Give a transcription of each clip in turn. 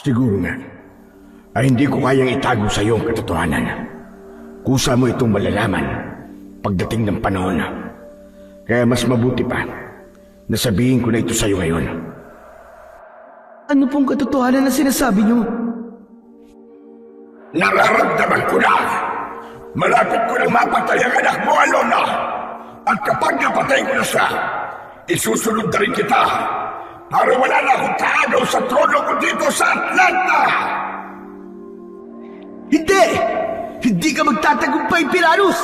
Siguro nga, ay hindi ko kayang itago sa iyo ang katotohanan. Kusa mo itong malalaman pagdating ng panahon. Kaya mas mabuti pa na sabihin ko na ito sa iyo ngayon. Ano pong katotohanan na sinasabi niyo? Nararamdaman ko na! Malapit ko nang mapatay ang anak mo, Alona! At kapag napatay ko na siya, isusunod na rin kita para wala na akong kaagaw sa trono ko dito sa Atlanta! Hindi! Hindi ka magtatagumpay, Piranus!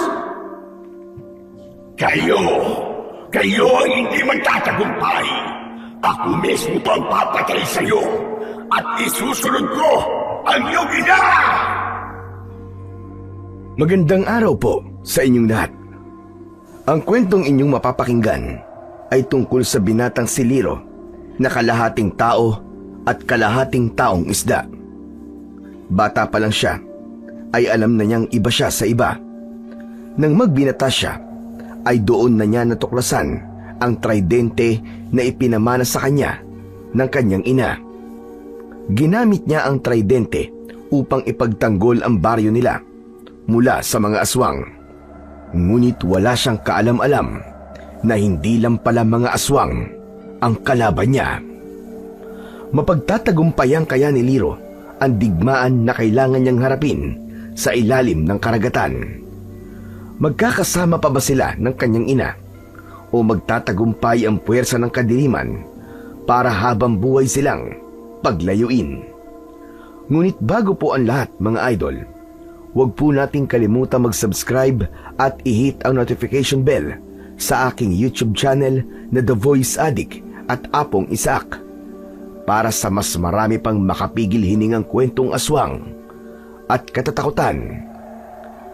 Kayo ang hindi magtatagumpay! Ako mismo pa ang papatay sa iyo at isusunod ko ang iyong ina! Magandang araw po sa inyong lahat. Ang kwentong inyong mapapakinggan ay tungkol sa binatang si Liro na kalahating tao at kalahating taong isda. Bata pa lang siya ay alam na niyang iba siya sa iba. Nang magbinata siya ay doon na niya natuklasan ang tridente na ipinamana sa kanya ng kanyang ina. Ginamit niya ang tridente upang ipagtanggol ang baryo nila mula sa mga aswang. Ngunit wala siyang kaalam-alam na hindi lang pala mga aswang ang kalaban niya. Mapagtatagumpayan kaya ni Liro ang digmaan na kailangan niyang harapin sa ilalim ng karagatan. Magkakasama pa ba sila ng kanyang ina o magtatagumpay ang puwersa ng kadiliman para habang buhay silang paglayuin? Ngunit bago po ang lahat, mga idol, huwag po nating kalimutan mag-subscribe at i-hit ang notification bell sa aking YouTube channel na The Voice Addict at Apong Isaac para sa mas marami pang makapigil hiningang kwentong aswang at katatakutan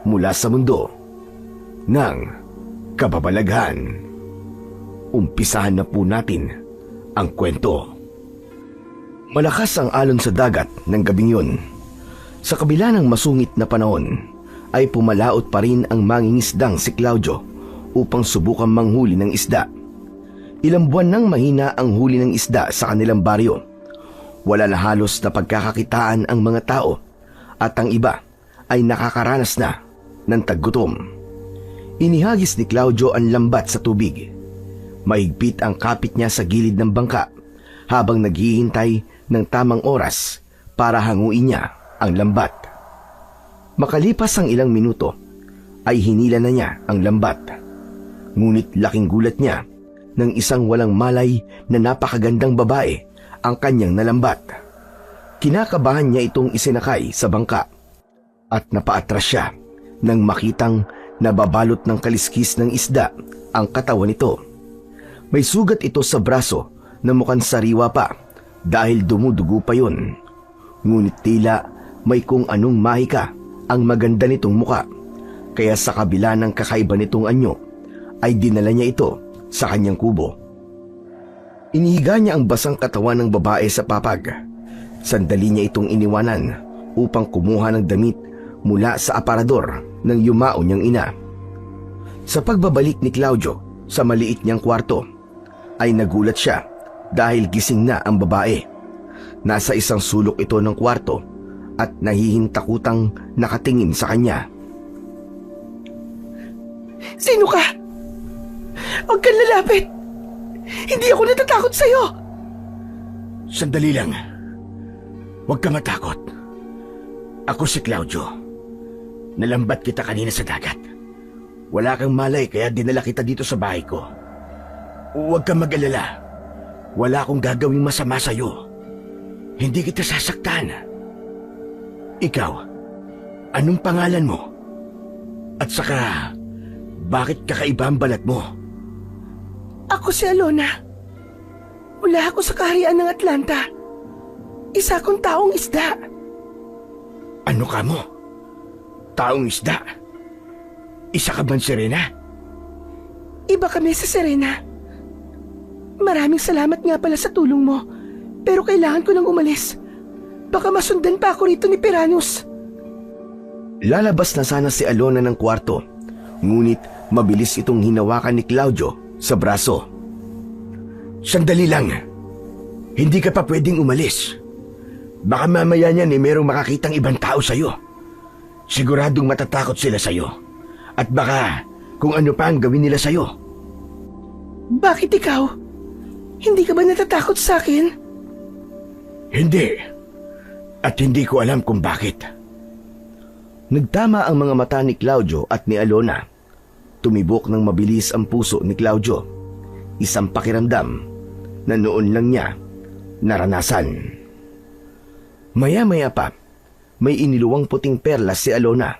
mula sa mundo ng kababalaghan. Umpisahan na po natin ang kwento. Malakas ang alon sa dagat ng gabing yun. Sa kabila ng masungit na panahon, ay pumalaot pa rin ang mangingisdang si Claudio upang subukan manghuli ng isda. Ilang buwan nang mahina ang huli ng isda sa kanilang baryo. Wala na halos na pagkakakitaan ang mga tao at ang iba ay nakakaranas na ng taggutom. Inihagis ni Claudio ang lambat sa tubig. Mahigpit ang kapit niya sa gilid ng bangka habang naghihintay ng tamang oras para hanguin niya ang lambat. Makalipas ang ilang minuto ay hinila na niya ang lambat. Ngunit laking gulat niya nang isang walang malay na napakagandang babae ang kanyang nalambat. Kinakabahan niya itong isinakay sa bangka at napaatras siya nang makitang nababalot ng kaliskis ng isda ang katawan nito. May sugat ito sa braso na mukhang sariwa pa dahil dumudugo pa yun. Ngunit tila may kung anong mahika ang maganda nitong muka, kaya sa kabila ng kakaiba nitong anyo ay dinala niya ito sa kanyang kubo. Inihiga niya ang basang katawan ng babae sa papag. Sandali niya itong iniwanan upang kumuha ng damit mula sa aparador ng yumao niyang ina. Sa pagbabalik ni Claudio sa maliit niyang kwarto, ay nagulat siya dahil gising na ang babae. Nasa isang sulok ito ng kwarto at nahihintakutang nakatingin sa kanya. Sino ka? Huwag kang lalapit! Hindi ako natatakot sa'yo! Sandali lang. Huwag ka matakot. Ako si Claudio. Nalambat kita kanina sa dagat. Wala kang malay kaya dinala kita dito sa bahay ko. Huwag kang mag-alala. Wala akong gagawing masama sa'yo. Hindi kita sasaktan. Ikaw, anong pangalan mo? At saka, bakit kakaiba ang balat mo? Ako si Alona. Mula ako sa kaharian ng Atlanta. Isa akong taong isda. Ano ka mo? Taong isda? Isa ka bang sirena? Iba kami sa Serena. Maraming salamat nga pala sa tulong mo. Pero kailangan ko nang umalis. Baka masundan pa ako rito ni Piranus. Lalabas na sana si Alona ng kwarto. Ngunit mabilis itong hinawakan ni Claudio sa braso. Sandali lang. Hindi ka pa pwedeng umalis. Baka mamaya niyan merong makakitang ibang tao sa'yo. Siguradong matatakot sila sa'yo. At baka kung ano pa ang gawin nila sa'yo. Bakit ikaw? Hindi ka ba natatakot sa akin? Hindi. At hindi ko alam kung bakit. Nagtama ang mga mata ni Claudio at ni Alona. Tumibok ng mabilis ang puso ni Claudio. Isang pakiramdam na noon lang niya naranasan. Maya-maya pa, may iniluwang puting perlas si Alona.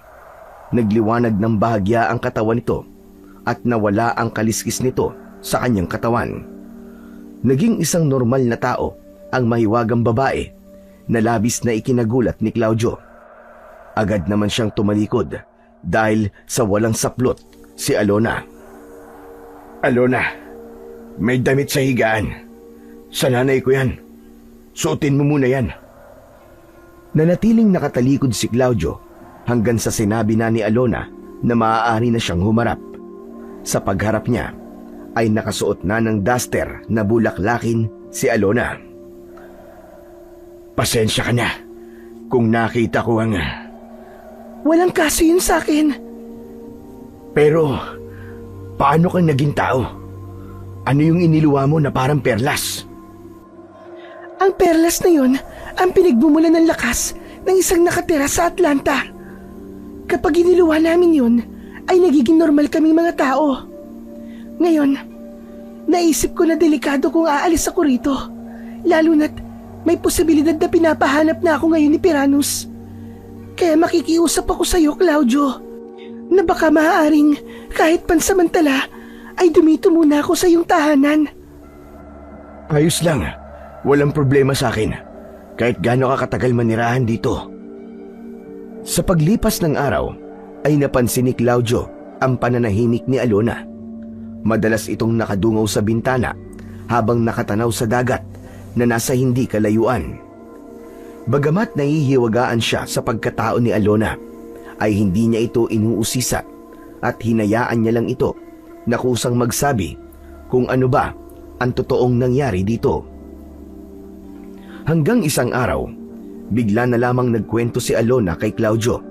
Nagliwanag ng bahagya ang katawan nito at nawala ang kaliskis nito sa kanyang katawan. Naging isang normal na tao ang mahiwagang babae na labis na ikinagulat ni Claudio. Agad naman siyang tumalikod dahil sa walang saplot si Alona. Alona, may damit sa higaan. Sa nanay ko yan. Suotin mo muna yan. Nanatiling nakatalikod si Claudio hanggang sa sinabi na ni Alona na maaari na siyang humarap. Sa pagharap niya ay nakasuot na ng duster na bulaklakin si Alona. Pasensya ka na kung nakita ko ang... Walang kaso yun sa akin. Pero, paano kang naging tao? Ano yung iniluwa mo na parang perlas? Ang perlas na yun ang pinagmumulan ng lakas ng isang nakatira sa Atlanta. Kapag iniluwa namin yun, ay nagiging normal kaming mga tao. Ngayon, naisip ko na delikado kung aalis ako rito. Lalo na't may posibilidad na pinapahanap na ako ngayon ni Piranus. Kaya makikiusap ako sa iyo, Claudio, na baka maaaring kahit pansamantala ay dumito muna ako sa iyong tahanan. Ayos lang. Walang problema sa akin. Kahit gaano ka katagal manirahan dito. Sa paglipas ng araw, ay napansin ni Claudio ang pananahimik ni Alona. Madalas itong nakadungaw sa bintana habang nakatanaw sa dagat na nasa hindi kalayuan. Bagamat nahihiwagaan siya sa pagkatao ni Alona, ay hindi niya ito inuusisa at hinayaan niya lang ito na kusang magsabi kung ano ba ang totoong nangyari dito. Hanggang isang araw, bigla na lamang nagkwento si Alona kay Claudio.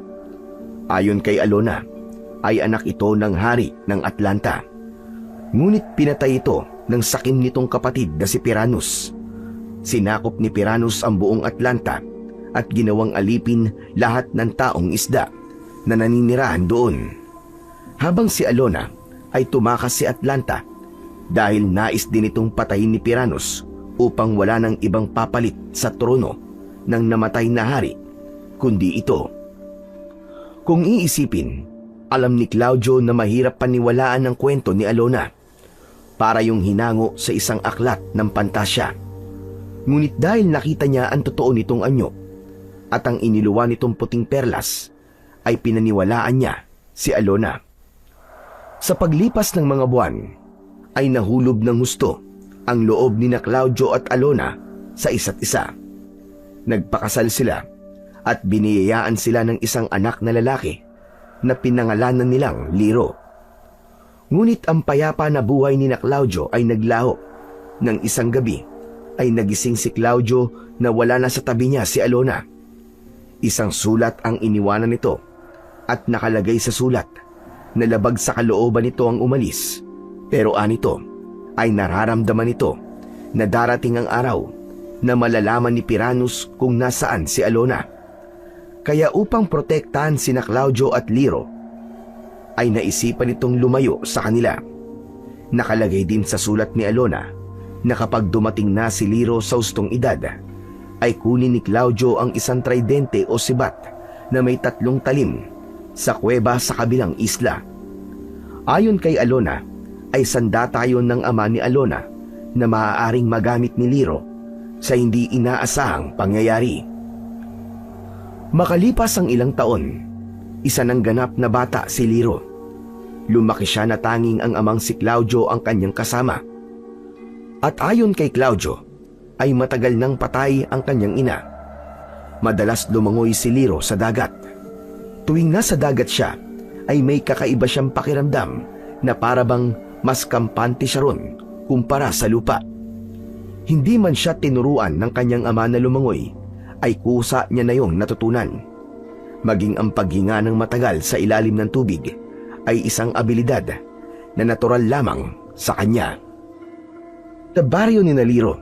Ayon kay Alona, ay anak ito ng hari ng Atlanta. Ngunit pinatay ito ng sakim nitong kapatid na si Piranus. Sinakop ni Piranus ang buong Atlanta at ginawang alipin lahat ng taong isda na naninirahan doon. Habang si Alona ay tumakas si Atlanta dahil nais din itong patayin ni Piranus upang wala ng ibang papalit sa trono ng namatay na hari, kundi ito. Kung iisipin, alam ni Claudio na mahirap paniwalaan ang kwento ni Alona para yung hinango sa isang aklat ng pantasya. Ngunit dahil nakita niya ang totoo nitong anyo at ang iniluwa nitong puting perlas, ay pinaniwalaan niya si Alona. Sa paglipas ng mga buwan, ay nahulob ng husto ang loob ni na Claudio at Alona sa isa't isa. Nagpakasal sila at biniyayaan sila ng isang anak na lalaki na pinangalanan nilang Liro. Ngunit ang payapa na buhay ni na Claudio ay naglaho. Nang isang gabi ay nagising si Claudio na wala na sa tabi niya si Alona. Isang sulat ang iniwanan nito at nakalagay sa sulat na labag sa kalooban nito ang umalis. Pero anito ay nararamdaman nito na darating ang araw na malalaman ni Piranus kung nasaan si Alona. Kaya upang protektahan sina Claudio at Liro, ay naisipan itong lumayo sa kanila. Nakalagay din sa sulat ni Alona na kapag dumating na si Liro sa hustong edad, ay kunin ni Claudio ang isang tridente o sibat na may 3 talim sa kuweba sa kabilang isla. Ayon kay Alona, ay sandata yon ng ama ni Alona na maaaring magamit ni Liro sa hindi inaasahang pangyayari. Makalipas ang ilang taon, isa ng ganap na bata si Liro. Lumaki siya na tanging ang amang si Claudio ang kanyang kasama. At ayon kay Claudio, ay matagal nang patay ang kanyang ina. Madalas lumangoy si Liro sa dagat. Tuwing nasa dagat siya, ay may kakaiba siyang pakiramdam na parabang mas kampante siya ron kumpara sa lupa. Hindi man siya tinuruan ng kanyang ama na lumangoy, ay kusa niya na yung natutunan. Maging ang paghinga ng matagal sa ilalim ng tubig ay isang abilidad na natural lamang sa kanya. Sa baryo ni Naliro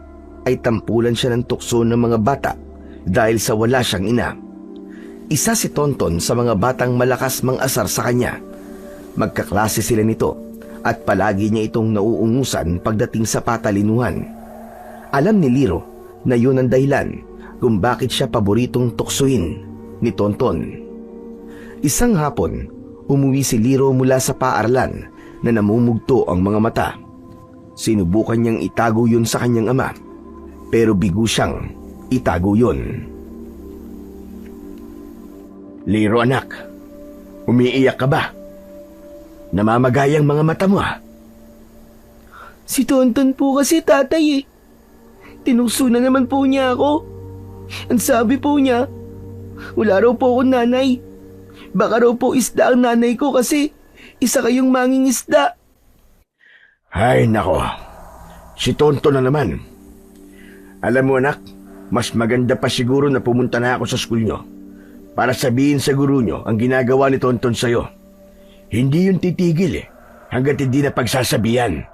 ay tampulan siya ng tukso ng mga bata dahil sa wala siyang ina. Isa si Tonton sa mga batang malakas mang-asar sa kanya. Magkaklase sila nito at palagi niya itong nauungusan pagdating sa patalinuhan. Alam ni Liro na yun ang dahilan kung bakit siya paboritong tuksuin ni Tonton. Isang hapon, umuwi si Liro mula sa paaralan na namumugto ang mga mata. Sinubukan niyang itago yun sa kanyang ama, pero bigo siyang itago yun. Liro anak, umiiyak ka ba? Namamagay ang mga mata mo ha? Si Tonton po kasi tatay eh. Tinukso na naman po niya ako. Ang sabi po niya, wala raw po akong nanay. Baka raw po isda ang nanay ko kasi isa kayong manging isda. Ay nako, si Tonton na naman. Alam mo anak, mas maganda pa siguro na pumunta na ako sa school nyo para sabihin sa guro nyo ang ginagawa ni Tonton sa'yo. Hindi yun titigil hanggat hindi na pagsasabihan.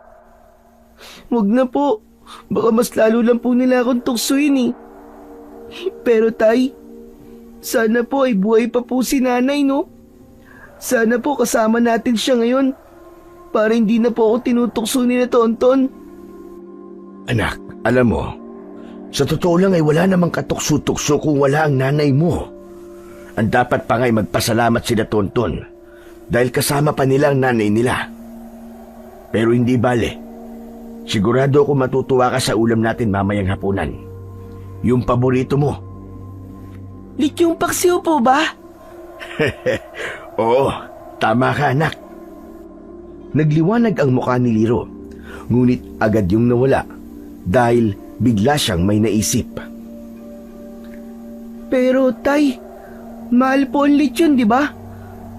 Wag na po, baka mas lalo lang po nila akong tuksuin eh. Pero tay, sana po ay buhay pa po si nanay no? Sana po kasama natin siya ngayon para hindi na po ako tinutukso ni na Tonton. Anak, alam mo, sa totoo lang ay wala namang katukso-tukso kung wala ang nanay mo. Ang dapat pa nga'y magpasalamat sila Tonton dahil kasama pa nila ang nanay nila. Pero hindi bale. Sigurado ako matutuwa ka sa ulam natin mamayang hapunan. Yung paborito mo. Lityong paksiw po ba? Oo, tama ka anak. Nagliwanag ang mukha ni Liro, ngunit agad yung nawala dahil bigla siyang may naisip. Pero tay, mahal po ang lechon di ba?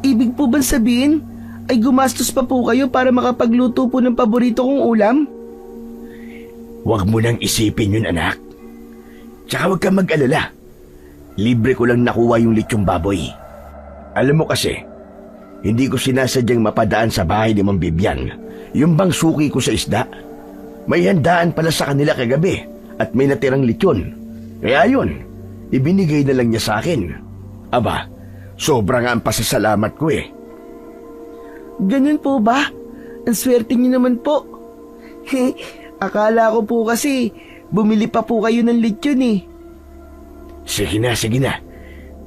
Ibig po bang sabihin ay gumastos pa po kayo para makapagluto po ng paborito kong ulam? Huwag mo nang isipin yun anak. Tsaka huwag kang mag-alala. Libre ko lang nakuha yung lechong baboy. Alam mo kasi, hindi ko sinasadyang mapadaan sa bahay ni Mang Bibian yung bang suki ko sa isda. May handaan pala sa kanila kagabi at may natirang lechon. Kaya yun, ibinigay na lang niya sa akin. Aba, sobra nga ang pasasalamat ko eh. Ganun po ba? Ang swerte niyo naman po. Akala ko po kasi bumili pa po kayo ng lechon eh. Sige na.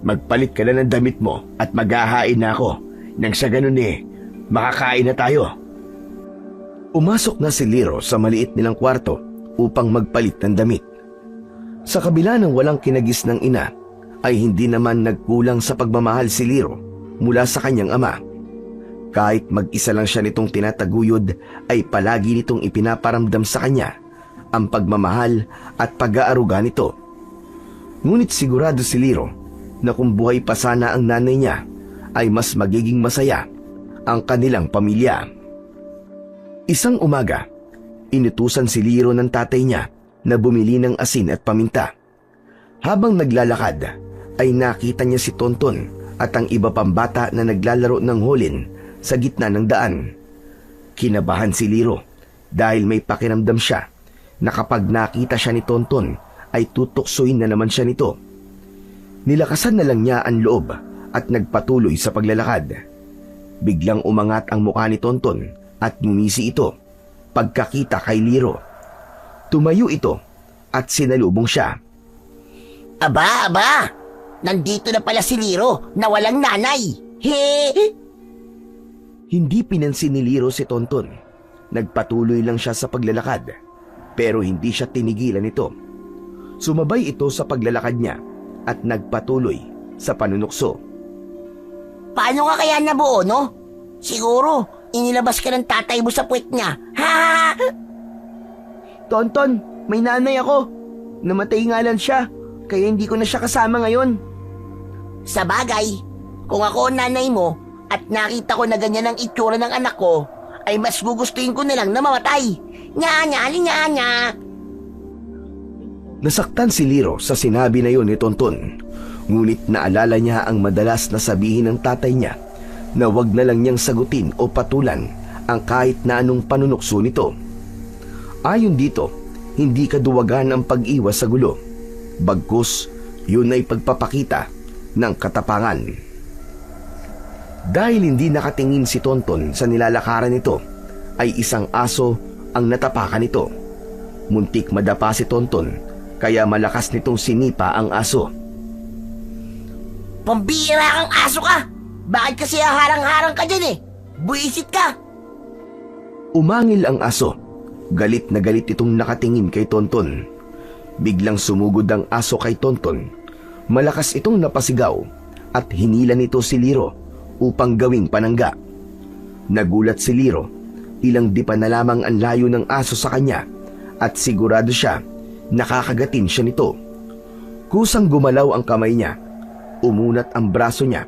Magpalit ka na ng damit mo at maghahain na ako. Nang sa ganun makakain na tayo. Umasok na si Liro sa maliit nilang kwarto upang magpalit ng damit. Sa kabila ng walang kinagis ng ina, ay hindi naman nagkulang sa pagmamahal si Liro mula sa kanyang ama. Kahit mag-isa lang siya nitong tinataguyod, ay palagi nitong ipinaparamdam sa kanya ang pagmamahal at pag-aaruga nito. Ngunit sigurado si Liro na kung buhay pa sana ang nanay niya, ay mas magiging masaya ang kanilang pamilya. Isang umaga, inutusan si Liro ng tatay niya na bumili ng asin at paminta. Habang naglalakad, ay nakita niya si Tonton at ang iba pang bata na naglalaro ng holin sa gitna ng daan. Kinabahan si Liro dahil may pakiramdam siya na kapag nakita siya ni Tonton ay tutuksoin na naman siya nito. Nilakasan na lang niya ang loob at nagpatuloy sa paglalakad. Biglang umangat ang mukha ni Tonton at ngumisi ito pagkakita kay Liro. Tumayo ito at sinalubong siya. Aba! Nandito na pala si Liro na walang nanay! Hindi pinansin ni Liro si Tonton. Nagpatuloy lang siya sa paglalakad, pero hindi siya tinigilan nito. Sumabay ito sa paglalakad niya at nagpatuloy sa panunukso. Paano ka kaya nabuo, no? Siguro, inilabas ka ng tatay mo sa puwet niya. Ha! Tonton, may nanay ako. Namatay nga lang siya, kaya hindi ko na siya kasama ngayon. Sa bagay, kung ako ang nanay mo at nakita ko na ganyan ang itsura ng anak ko, ay mas gugustuhin ko na lang na mamatay. Nya. Nasaktan si Liro sa sinabi na yon ni Tonton, ngunit naalala niya ang madalas na sabihin ng tatay niya na wag na lang niyang sagutin o patulan ang kahit na anong panunukso nito. Ayon dito, hindi kaduwagan ang pag-iwas sa gulo, bagkus yun ay pagpapakita ng katapangan. Dahil hindi nakatingin si Tonton sa nilalakaran nito, ay isang aso ang natapakan nito. Muntik madapa si Tonton, kaya malakas nitong sinipa ang aso. Pambira kang aso ka! Bakit kasi harang-harang ka dyan eh? Buisit ka! Umangil ang aso. Galit na galit itong nakatingin kay Tonton. Biglang sumugod ang aso kay Tonton. Malakas itong napasigaw at hinila nito si Liro upang gawing panangga. Nagulat si Liro, ilang di pa na lamang ang layo ng aso sa kanya at sigurado siya nakakagatin siya nito. Kusang gumalaw ang kamay niya, umunat ang braso niya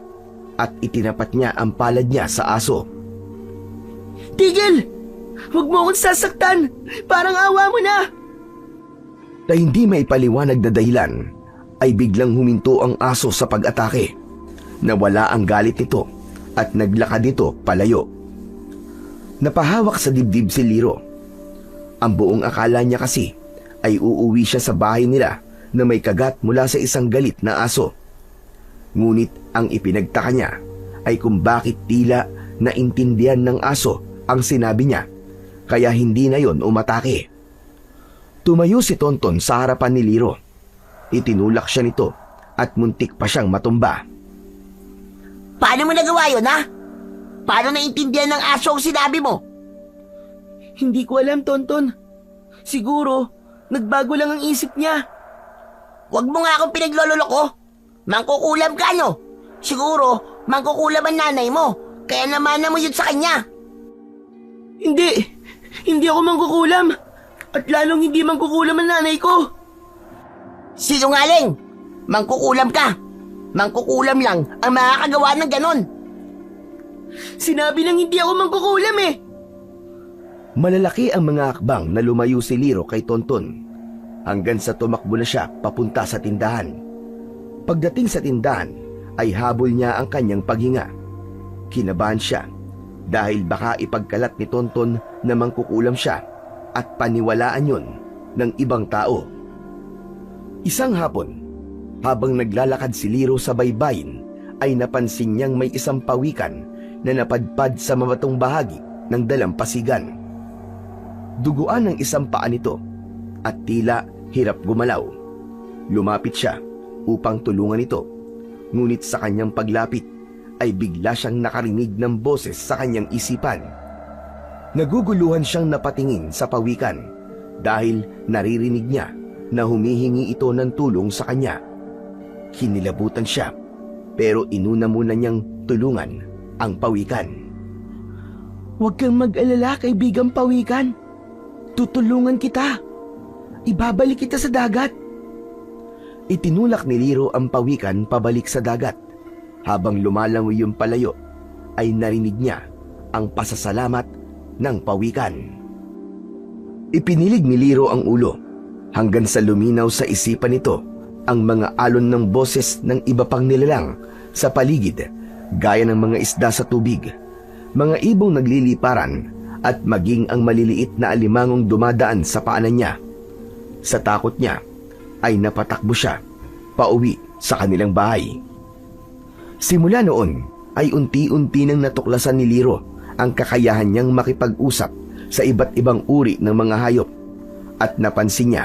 at itinapat niya ang palad niya sa aso. Tigil! Huwag mo akong sasaktan! Parang awa mo na! Na hindi may paliwanag na dahilan, ay biglang huminto ang aso sa pag-atake. Nawala ang galit nito at naglakad nito palayo. Napahawak sa dibdib si Liro. Ang buong akala niya kasi ay uuwi siya sa bahay nila na may kagat mula sa isang galit na aso. Ngunit ang ipinagtaka niya ay kung bakit tila naintindihan ng aso ang sinabi niya, kaya hindi na yon umatake. Tumayo si Tonton sa harapan ni Liro. Itinulak siya nito at muntik pa siyang matumba. Paano mo nagawa yun, ha? Paano naintindihan ng aso ang sinabi mo? Hindi ko alam, Tonton. Siguro, nagbago lang ang isip niya. Huwag mo nga akong pinaglololoko. Mangkukulam ka, no? Siguro, mangkukulam ang nanay mo. Kaya namana mo yun sa kanya. Hindi. Hindi ako mangkukulam. At lalong hindi mangkukulam ang nanay ko. Sinungaling! Mangkukulam ka. Mangkukulam lang ang makakagawa ng ganon. Sinabi nang hindi ako mangkukulam eh. Malalaki ang mga akbang na lumayo si Liro kay Tonton hanggang sa tumakbo na siya papunta sa tindahan. Pagdating sa tindahan ay habol niya ang kanyang paghinga. Kinabahan siya dahil baka ipagkalat ni Tonton na mangkukulam siya at paniwalaan yon ng ibang tao. Isang hapon, habang naglalakad si Liro sa baybayin, ay napansin niyang may isang pawikan na napadpad sa mabatong bahagi ng dalampasigan. Duguan ang isang paa nito at tila hirap gumalaw. Lumapit siya upang tulungan ito, ngunit sa kanyang paglapit ay bigla siyang nakarinig ng boses sa kanyang isipan. Naguguluhan siyang napatingin sa pawikan dahil naririnig niya na humihingi ito ng tulong sa kanya. Kinilabutan siya pero inuna muna niyang tulungan ang pawikan. Huwag kang mag-alala, kaibigang pawikan. Tutulungan kita. Ibabalik kita sa dagat. Itinulak ni Liro ang pawikan pabalik sa dagat. Habang lumalangoy yung palayo, ay narinig niya ang pasasalamat ng pawikan. Ipinilig ni Liro ang ulo hanggang sa luminaw sa isipan nito ang mga alon ng boses ng iba pang nilalang sa paligid, gaya ng mga isda sa tubig, mga ibong nagliliparan at maging ang maliliit na alimangong dumadaan sa paanan niya. Sa takot niya ay napatakbo siya pauwi sa kanilang bahay. Simula noon ay unti-unti nang natuklasan ni Liro ang kakayahan niyang makipag-usap sa iba't ibang uri ng mga hayop at napansin niya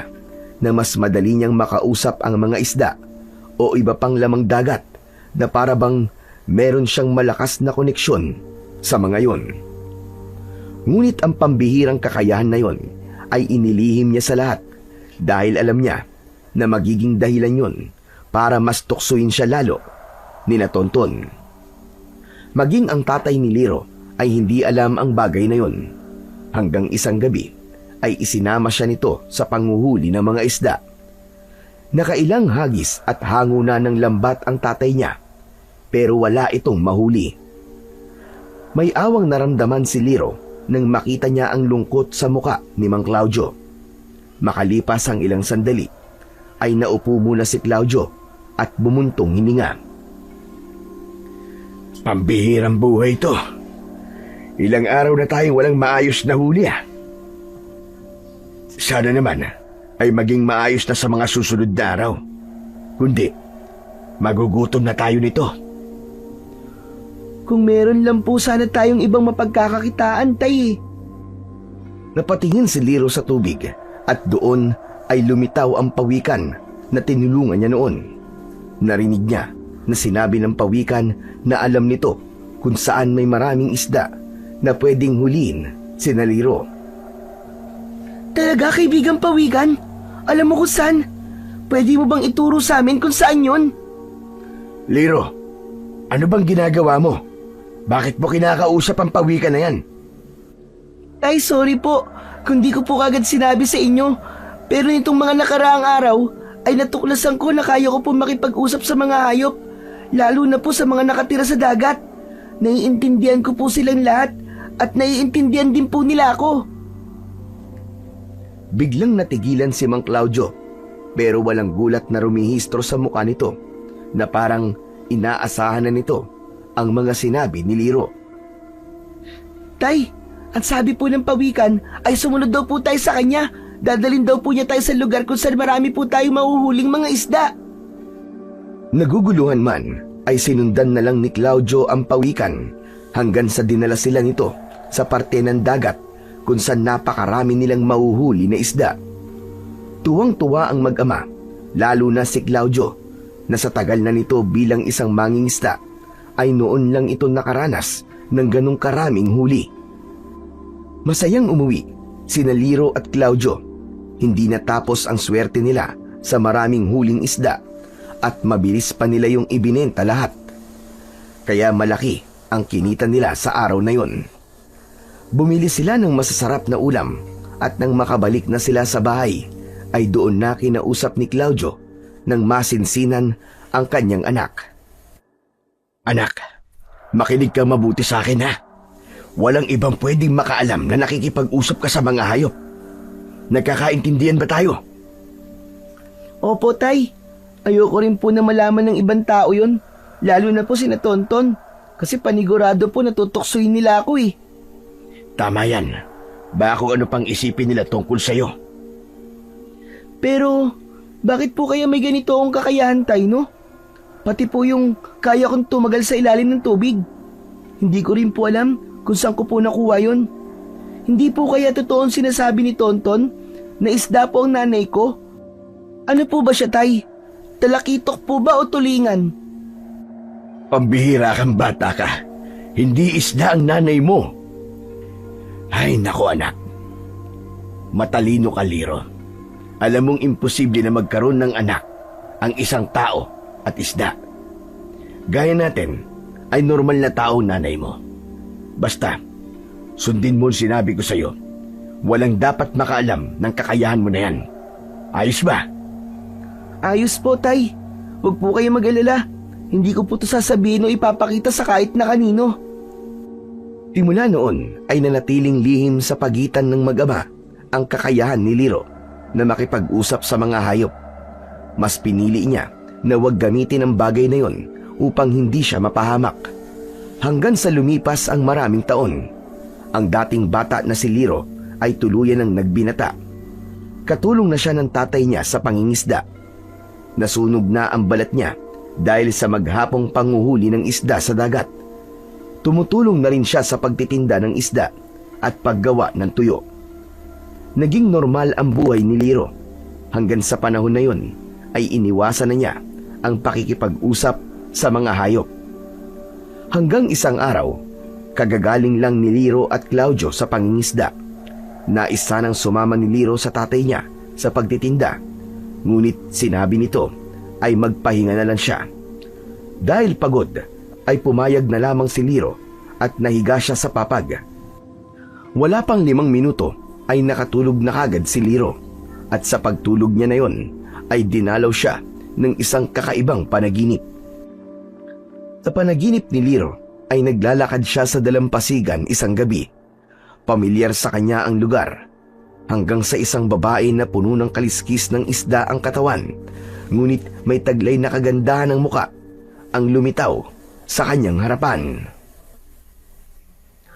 na mas madali niyang makausap ang mga isda o iba pang lamang dagat na para bang meron siyang malakas na koneksyon sa mga yon. Ngunit ang pambihirang kakayahan na yon ay inilihim niya sa lahat dahil alam niya na magiging dahilan yon para mas tuksuin siya lalo ni Tonton. Maging ang tatay ni Liro ay hindi alam ang bagay na yon hanggang isang gabi ay isinama siya nito sa panguhuli ng mga isda. Nakailang hagis at hango na ng lambat ang tatay niya pero wala itong mahuli. May awang naramdaman si Liro nang makita niya ang lungkot sa muka ni Mang Claudio. Makalipas ang ilang sandali ay naupo muna si Claudio at bumuntong hininga. Pambihirang buhay to. Ilang araw na tayong walang maayos na huli Sana naman ay maging maayos na sa mga susunod na araw. Kundi, magugutom na tayo nito. Kung meron lang po sana tayong ibang mapagkakakitaan, Tay. Napatingin si Liro sa tubig at doon ay lumitaw ang pawikan na tinulungan niya noon. Narinig niya na sinabi ng pawikan na alam nito kung saan may maraming isda na pwedeng huliin si Liro. Talaga, kaibigang pawikan? Alam mo kung saan? Pwede mo bang ituro sa amin kung saan yon? Liro, ano bang ginagawa mo? Bakit mo kinakausap ang pawikan na yan? Tay, sorry po kung di ko po kagad sinabi sa inyo. Pero nitong mga nakaraang araw ay natuklasan ko na kaya ko po makipag-usap sa mga hayop. Lalo na po sa mga nakatira sa dagat. Naiintindihan ko po silang lahat at naiintindihan din po nila ako. Biglang natigilan si Mang Claudio pero walang gulat na rumihistro sa mukha nito na parang inaasahan na nito ang mga sinabi ni Liro. Tay, at sabi po ng pawikan ay sumunod daw po tayo sa kanya. Dadalhin daw po niya tayo sa lugar kung saan marami po tayong mahuhuling mga isda. Naguguluhan man ay sinundan na lang ni Claudio ang pawikan hanggang sa dinala sila nito sa parte ng dagat kung saan napakarami nilang mahuhuli na isda. Tuwang-tuwa ang mag-ama, lalo na si Claudio, na sa tagal na nito bilang isang mangingisda ay noon lang ito nakaranas ng ganong karaming huli. Masayang umuwi sina Liro at Claudio. Hindi natapos ang swerte nila sa maraming huling isda at mabilis pa nila yung ibinenta lahat. Kaya malaki ang kinita nila sa araw na yon. Bumili sila ng masasarap na ulam at nang makabalik na sila sa bahay ay doon na kinausap ni Claudio nang masinsinan ang kanyang anak. Anak, makinig ka mabuti sa akin ha. Walang ibang pwedeng makaalam na nakikipag-usap ka sa mga hayop. Nagkakaintindihan ba tayo? Opo, Tay. Ayoko rin po na malaman ng ibang tao yon. Lalo na po sina Tonton. Kasi panigurado po natutoksoy nila ako eh. Tama yan. Baka kung ano pang isipin nila tungkol sa'yo. Pero, bakit po kaya may ganito akong kakayahan, Tay, no? Pati po yung kaya kong tumagal sa ilalim ng tubig. Hindi ko rin po alam kung saan ko po nakuha yun. Hindi po kaya totoo ang sinasabi ni Tonton na isda po ang nanay ko? Ano po ba siya, Tay? Talakitok po ba o tulingan? Pambihira kang bata ka. Hindi isda ang nanay mo. Ay nako anak. Matalino ka, Liro. Alam mong imposible na magkaroon ng anak ang isang tao at isda. Gaya natin ay normal na tao nanay mo. Basta, sundin mo ang sinabi ko sa'yo. Walang dapat makaalam ng kakayahan mo na yan. Ayos ba? Ayos po, Tay. Huwag po kayo mag-alala. Hindi ko po ito sasabihin o ipapakita sa kahit na kanino. Simula noon ay nanatiling lihim sa pagitan ng mag-ama ang kakayahan ni Liro na makipag-usap sa mga hayop. Mas pinili niya na huwag gamitin ang bagay na yon upang hindi siya mapahamak. Hanggang sa lumipas ang maraming taon, ang dating bata na si Liro ay tuluyan ng nagbinata. Katulong na siya ng tatay niya sa pangingisda. Nasunog na ang balat niya dahil sa maghapong panguhuli ng isda sa dagat. Tumutulong na rin siya sa pagtitinda ng isda at paggawa ng tuyo. Naging normal ang buhay ni Liro. Hanggang sa panahon na yon ay iniwasan na niya ang pakikipag-usap sa mga hayop. Hanggang isang araw, kagagaling lang ni Liro at Claudio sa pangingisda. Nais sanang sumama ni Liro sa tatay niya sa pagtitinda. Ngunit sinabi nito ay magpahinga na lang siya. Dahil pagod, ay pumayag na lamang si Liro at nahiga siya sa papag. Wala pang 5 minuto ay nakatulog na kagad si Liro at sa pagtulog niya na yon ay dinalaw siya ng isang kakaibang panaginip. Sa panaginip ni Liro ay naglalakad siya sa dalampasigan isang gabi. Pamilyar sa kanya ang lugar. hanggang sa isang babae na puno ng kaliskis ng isda ang katawan, ngunit may taglay na kagandahan ng muka ang lumitaw sa kanyang harapan.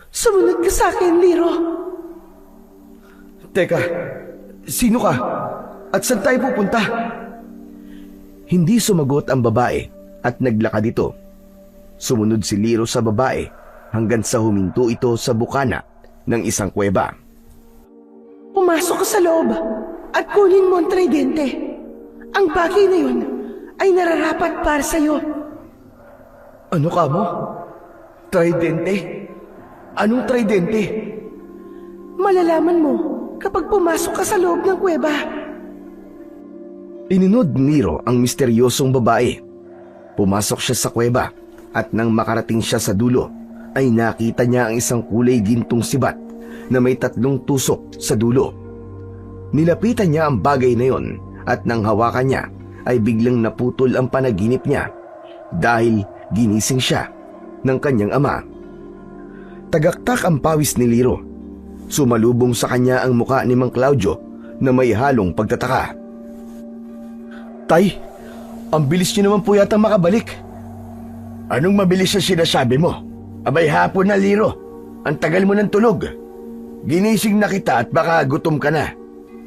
Sumunod ka sa akin, Liro. Teka, sino ka? At saan tayo pupunta? Hindi sumagot ang babae at naglakad ito. Sumunod si Liro sa babae hanggang sa huminto ito sa bukana ng isang kuweba. Pumasok ka sa loob at kunin mo ang tridente. Ang bagay na yun ay nararapat para sa'yo. Ano ka mo? Tridente? Anong tridente? Malalaman mo kapag pumasok ka sa loob ng kuweba. Ininod ni Liro ang misteryosong babae. Pumasok siya sa kuweba at nang makarating siya sa dulo, ay nakita niya ang isang kulay gintong sibat na may 3 tusok sa dulo. Nilapitan niya ang bagay na yon at nang hawakan niya ay biglang naputol ang panaginip niya dahil ginising siya ng kanyang ama. Tagaktak ang pawis ni Liro. Sumalubong sa kanya ang muka ni Mang Claudio na may halong pagtataka. Tay, ang bilis niyo naman po yata makabalik. Anong mabilis na sinasabi mo? Abay hapon na, Liro. Ang tagal mo ng tulog. Ginising na kita at baka gutom ka na.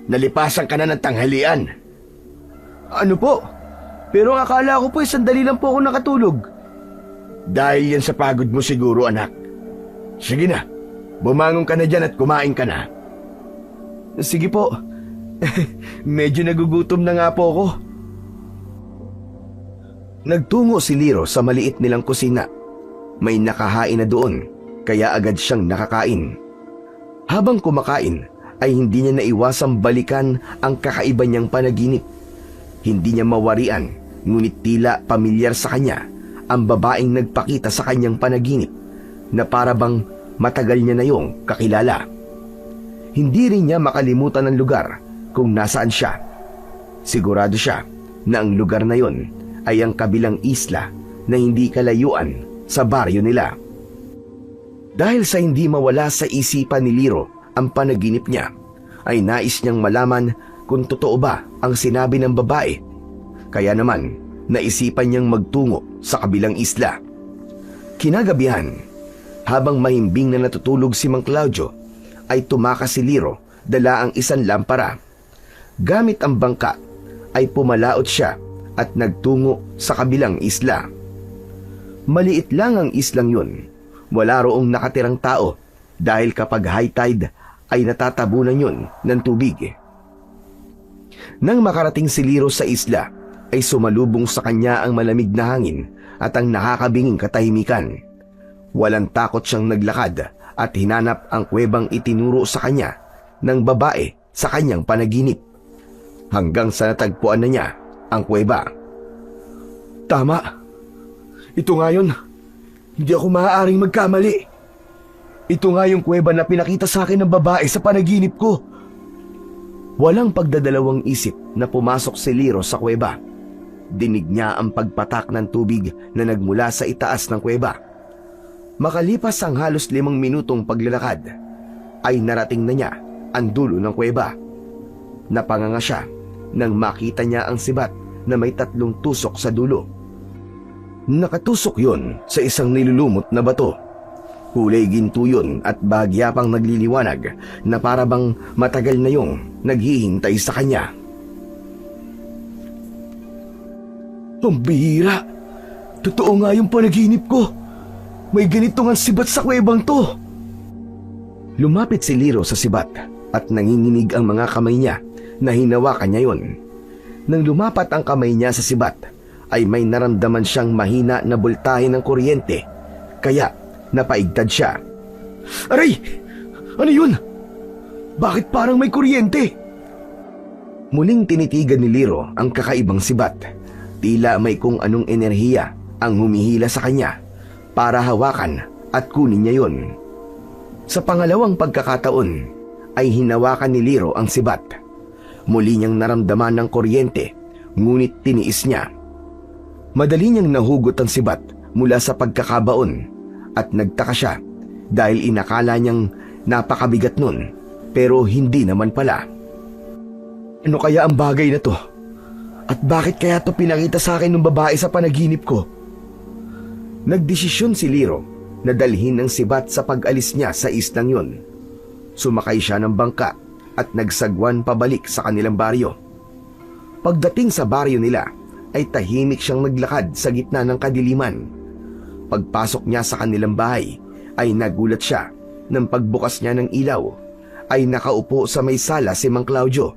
Nalipasan ka na ng tanghalian. Ano po? Pero akala ko po sandali lang po ako nakatulog. Dahil yan sa pagod mo siguro, anak. Sige na, bumangon ka na dyan at kumain ka na. Sige po. Medyo nagugutom na nga po ako. Nagtungo si Liro sa maliit nilang kusina. May nakahain na doon, kaya agad siyang nakakain. Habang kumakain, ay hindi niya naiwasang balikan ang kakaiba niyang panaginip. Hindi niya mawarian, ngunit tila pamilyar sa kanya ang babaeng nagpakita sa kanyang panaginip na para bang matagal niya na yung kakilala. Hindi rin niya makalimutan ang lugar kung nasaan siya. Sigurado siya na ang lugar na yon ay ang kabilang isla na hindi kalayuan sa baryo nila. Dahil sa hindi mawala sa isipan ni Liro ang panaginip niya, ay nais niyang malaman kung totoo ba ang sinabi ng babae. Kaya naman, naisipan niyang magtungo sa kabilang isla. Kinagabihan, habang mahimbing na natutulog si Mang Claudio, ay tumakas si Liro dala ang isang lampara. Gamit ang bangka, ay pumalaot siya at nagtungo sa kabilang isla. Maliit lang ang islang yun. Wala roong nakatirang tao dahil kapag high tide ay natatabunan yun ng tubig. Nang makarating si Liro sa isla, ay sumalubong sa kanya ang malamig na hangin at ang nakakabinging katahimikan. Walang takot siyang naglakad at hinanap ang kuwebang itinuro sa kanya ng babae sa kanyang panaginip. Hanggang sa natagpuan na niya ang kuweba. Tama. Ito nga yun. Hindi ako maaaring magkamali. Ito nga yung kuweba na pinakita sa akin ng babae sa panaginip ko. Walang pagdadalawang isip na pumasok si Liro sa kuweba. Dinig niya ang pagpatak ng tubig na nagmula sa itaas ng kuweba. Makalipas ang halos 5 minutong paglalakad, ay narating na niya ang dulo ng kuweba. Napanganga siya nang makita niya ang sibat na may 3 tusok sa dulo. Nakatusok yun sa isang nilulumot na bato. Kulay ginto yun at bahagya pang nagliliwanag na para bang matagal na yung naghihintay sa kanya. Ang bihira! Totoo nga yung panaginip ko! May ganito nga sibat sa kuwebang to! Lumapit si Liro sa sibat at nanginginig ang mga kamay niya na hinawakan niya yon. Nang lumapat ang kamay niya sa sibat, ay may naramdaman siyang mahina na boltahe ng kuryente, kaya napaigtad siya. Aray! Ano yun? Bakit parang may kuryente? Muling tinitigan ni Liro ang kakaibang sibat. Tila may kung anong enerhiya ang humihila sa kanya para hawakan at kunin niya yon. Sa pangalawang pagkakataon ay hinawakan ni Liro ang sibat. Muli niyang naramdaman ng kuryente, ngunit tiniis niya. Madali niyang nahugot ang sibat mula sa pagkakabaon at nagtaka siya dahil inakala niyang napakabigat nun. Pero hindi naman pala. Ano kaya ang bagay na to? At bakit kaya to pinakita sa akin ng babae sa panaginip ko? Nagdesisyon si Liro na dalhin ang sibat sa pag-alis niya sa islang yun. Sumakay siya ng bangka at nagsagwan pabalik sa kanilang baryo. Pagdating sa baryo nila ay tahimik siyang naglakad sa gitna ng kadiliman. Pagpasok niya sa kanilang bahay ay nagulat siya nang pagbukas niya ng ilaw ay nakaupo sa may sala si Mang Claudio.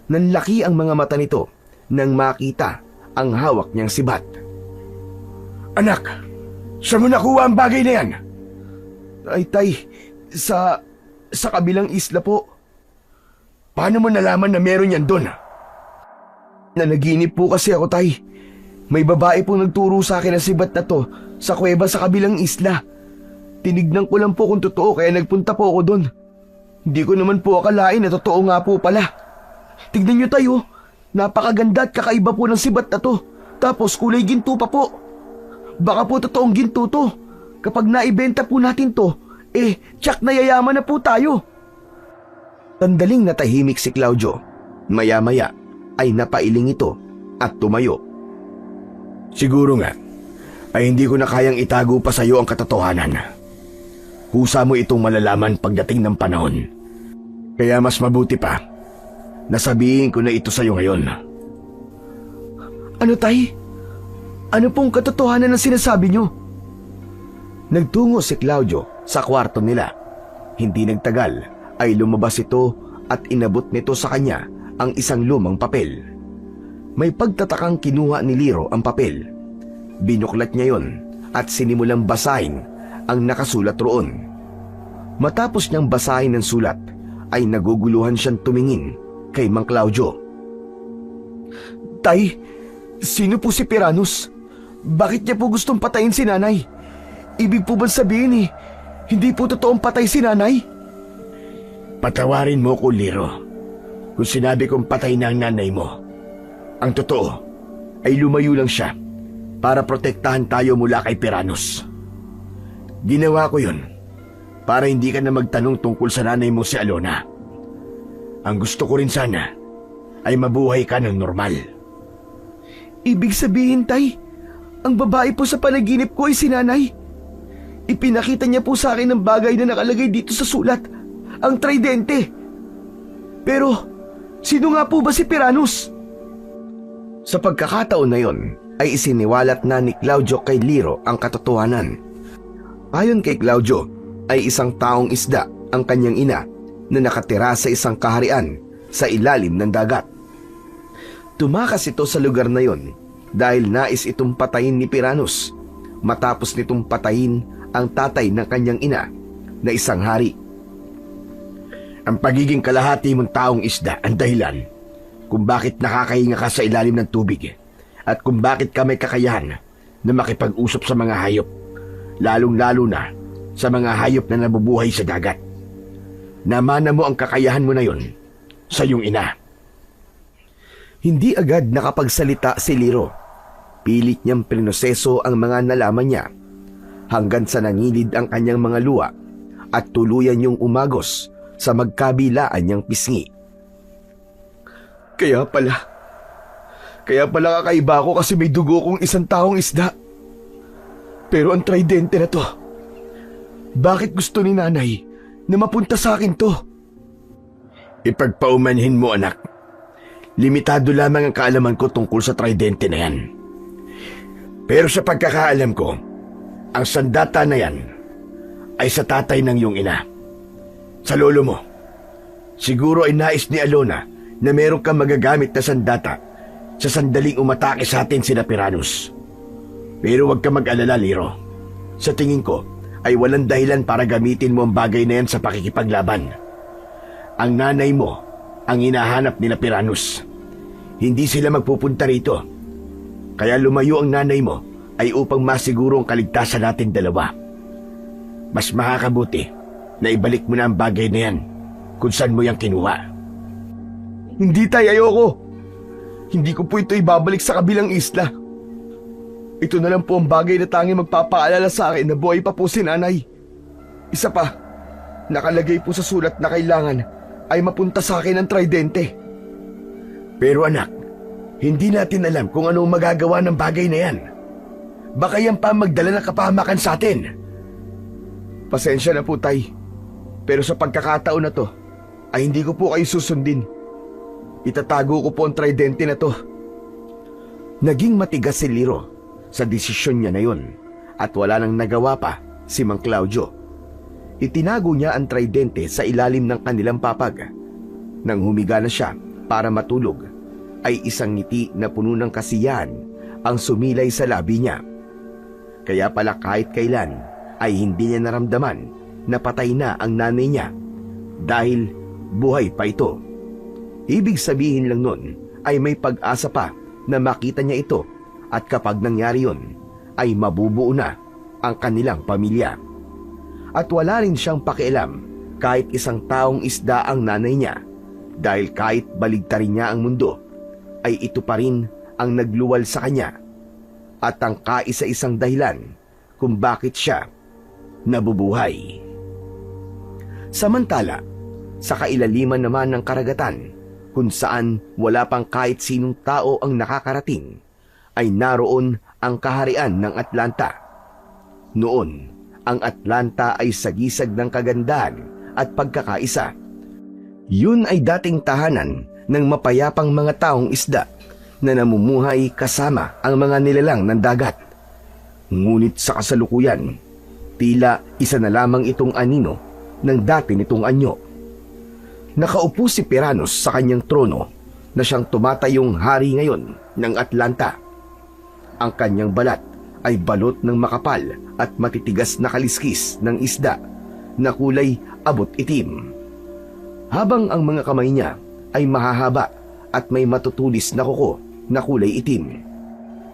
Nanlaki ang mga mata nito nang makita ang hawak niyang sibat. Anak, saan mo nakuha ang bagay na yan? Ay tay, sa kabilang isla po. Paano mo nalaman na meron yan doon? Nanaginip po kasi ako tay. May babae pong nagturo sa akin na sibat na to sa kuweba sa kabilang isla. Tinignan ko lang po kung totoo kaya nagpunta po ako doon. Hindi ko naman po akalain na totoo nga po pala. Tignan niyo tayo, napakaganda at kakaiba po ng sibat na to. Tapos kulay ginto pa po. Baka po totoong ginto to. Kapag naibenta po natin to, tsak na yayaman na po tayo. Sandaling natahimik si Claudio. Maya-maya ay napailing ito at tumayo. Siguro nga, ay hindi ko na kayang itago pa sa iyo ang katotohanan. Kusa mo itong malalaman pagdating ng panahon. Kaya mas mabuti pa, nasabihin ko na ito sa iyo ngayon. Ano tay? Ano pong katotohanan ang sinasabi niyo? Nagtungo si Claudio sa kwarto nila. Hindi nagtagal ay lumabas ito at inabot nito sa kanya ang isang lumang papel. May pagtatakang kinuha ni Liro ang papel. Binuklat niya yon at sinimulang basahin ang nakasulat roon. Matapos niyang basahin ang sulat, ay naguguluhan siyang tumingin kay Mang Claudio. Tay, sino po si Piranus? Bakit niya po gustong patayin si nanay? Ibig po bang sabihin hindi po totoong patay si nanay? Patawarin mo ko, Liro, kung sinabi kong patay na ang nanay mo. Ang totoo ay lumayo lang siya para protektahan tayo mula kay Piranus. Ginawa ko yun para hindi ka na magtanong tungkol sa nanay mo si Alona. Ang gusto ko rin sana ay mabuhay ka ng normal. Ibig sabihin, tay, ang babae po sa panaginip ko ay si nanay. Ipinakita niya po sa akin ang bagay na nakalagay dito sa sulat, ang tridente. Pero, sino nga po ba si Piranus? Sa pagkakataon na yon, ay isiniwalat na ni Claudio kay Liro ang katotohanan. Ayon kay Claudio, ay isang taong isda ang kanyang ina na nakatira sa isang kaharian sa ilalim ng dagat. Tumakas ito sa lugar na yon dahil nais itong patayin ni Piranus matapos nitong patayin ang tatay ng kanyang ina na isang hari. Ang pagiging kalahati mong taong isda ang dahilan kung bakit nakakahinga ka sa ilalim ng tubig at kung bakit ka may kakayahan na makipag-usap sa mga hayop, lalong-lalo na sa mga hayop na nabubuhay sa dagat. Namana mo ang kakayahan mo na yon sa iyong ina. Hindi agad nakapagsalita si Liro. Pilit niyang prinoseso ang mga nalaman niya hanggang sa nangilid ang kanyang mga luha at tuluyan niyong umagos sa magkabilaan niyang pisngi. Kaya pala kakaiba ako kasi may dugo kong isang taong isda. Pero ang tridente na to, bakit gusto ni nanay na mapunta sa akin to? Ipagpaumanhin mo, anak. Limitado lamang ang kaalaman ko tungkol sa tridente na yan. Pero sa pagkakaalam ko, ang sandata na yan ay sa tatay ng iyong ina. Sa lolo mo. Siguro ay nais ni Alona na meron kang magagamit na sandata sa sandaling umatake sa atin sina Piranus. Pero huwag ka mag-alala, Liro. Sa tingin ko ay walang dahilan para gamitin mo ang bagay na yan sa pakikipaglaban. Ang nanay mo ang hinahanap nila Piranus. Hindi sila magpupunta rito. Kaya lumayo ang nanay mo ay upang masiguro ang kaligtasan natin dalawa. Mas makakabuti na ibalik mo na ang bagay na yan kung saan mo yung kinuha. Hindi tay, ayoko. Hindi ko po ito ibabalik sa kabilang isla. Ito na lang po ang bagay na tanging magpapaalala sa akin na buhay pa po si nanay. Isa pa, nakalagay po sa sulat na kailangan ay mapunta sa akin ang tridente. Pero anak, hindi natin alam kung anong magagawa ng bagay na yan. Baka yan pa magdala ng kapahamakan sa atin. Pasensya na po, Tay. Pero sa pagkakataon na to, ay hindi ko po kayo susundin. Itatago ko po ang tridente na to. Naging matigas si Liro sa desisyon niya na yon at wala nang nagawa pa si Mang Claudio. Itinago niya ang tridente sa ilalim ng kanilang papag. Nang humiga na siya para matulog, ay isang ngiti na puno ng kasiyahan ang sumilay sa labi niya. Kaya pala kahit kailan ay hindi niya naramdaman na patay na ang nanay niya dahil buhay pa ito. Ibig sabihin lang nun ay may pag-asa pa na makita niya ito at kapag nangyari yun ay mabubuo na ang kanilang pamilya. At wala rin siyang pakialam kahit isang taong isda ang nanay niya dahil kahit baligtarin niya ang mundo ay ito pa rin ang nagluwal sa kanya at ang kaisa-isang dahilan kung bakit siya nabubuhay. Samantala, sa kailaliman naman ng karagatan kung saan wala pang kahit sinong tao ang nakakarating, ay naroon ang kaharian ng Atlanta. Noon, ang Atlanta ay sagisag ng kagandahan at pagkakaisa. Yun ay dating tahanan ng mapayapang mga taong isda na namumuhay kasama ang mga nilalang ng dagat. Ngunit sa kasalukuyan, tila isa na lamang itong anino ng dati nitong anyo. Nakaupo si Piranos sa kanyang trono na siyang tumatayong hari ngayon ng Atlanta. Ang kanyang balat ay balot ng makapal at matitigas na kaliskis ng isda na kulay abot itim. Habang ang mga kamay niya ay mahahaba at may matutulis na kuko na kulay itim.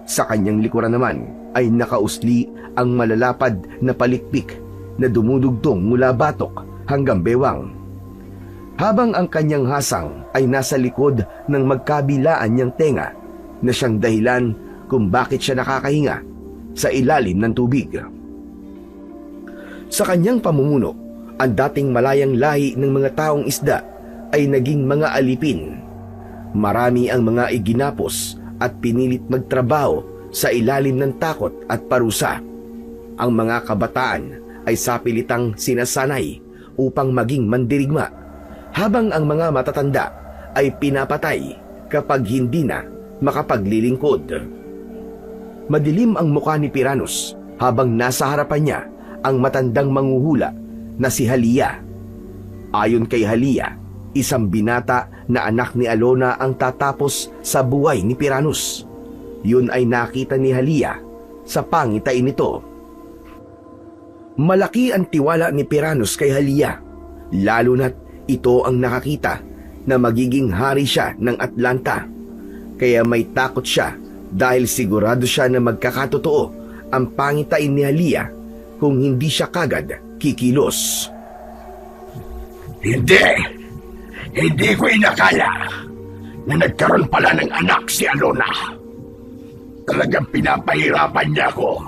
Sa kanyang likuran naman ay nakausli ang malalapad na palikpik na dumudugtong mula batok hanggang bewang. Habang ang kanyang hasang ay nasa likod ng magkabilaan niyang tenga na siyang dahilan kung bakit siya nakakahinga sa ilalim ng tubig. Sa kanyang pamumuno, ang dating malayang lahi ng mga taong isda ay naging mga alipin. Marami ang mga iginapos at pinilit magtrabaho sa ilalim ng takot at parusa. Ang mga kabataan ay sapilitang sinasanay upang maging mandirigma, habang ang mga matatanda ay pinapatay kapag hindi na makapaglilingkod. Madilim ang mukha ni Piranos habang nasa harapan niya ang matandang manghuhula na si Halia. Ayon kay Halia, isang binata na anak ni Alona ang tatapos sa buhay ni Piranos. Yun ay nakita ni Halia sa pangitain nito. Malaki ang tiwala ni Piranos kay Halia, lalo na't ito ang nakakita na magiging hari siya ng Atlanta. Kaya may takot siya dahil sigurado siya na magkakatotoo ang pangitain ni Halia kung hindi siya kagad kikilos. Hindi ko inakala na nagkaroon pala ng anak si Alona. Talagang pinapahirapan niya ako.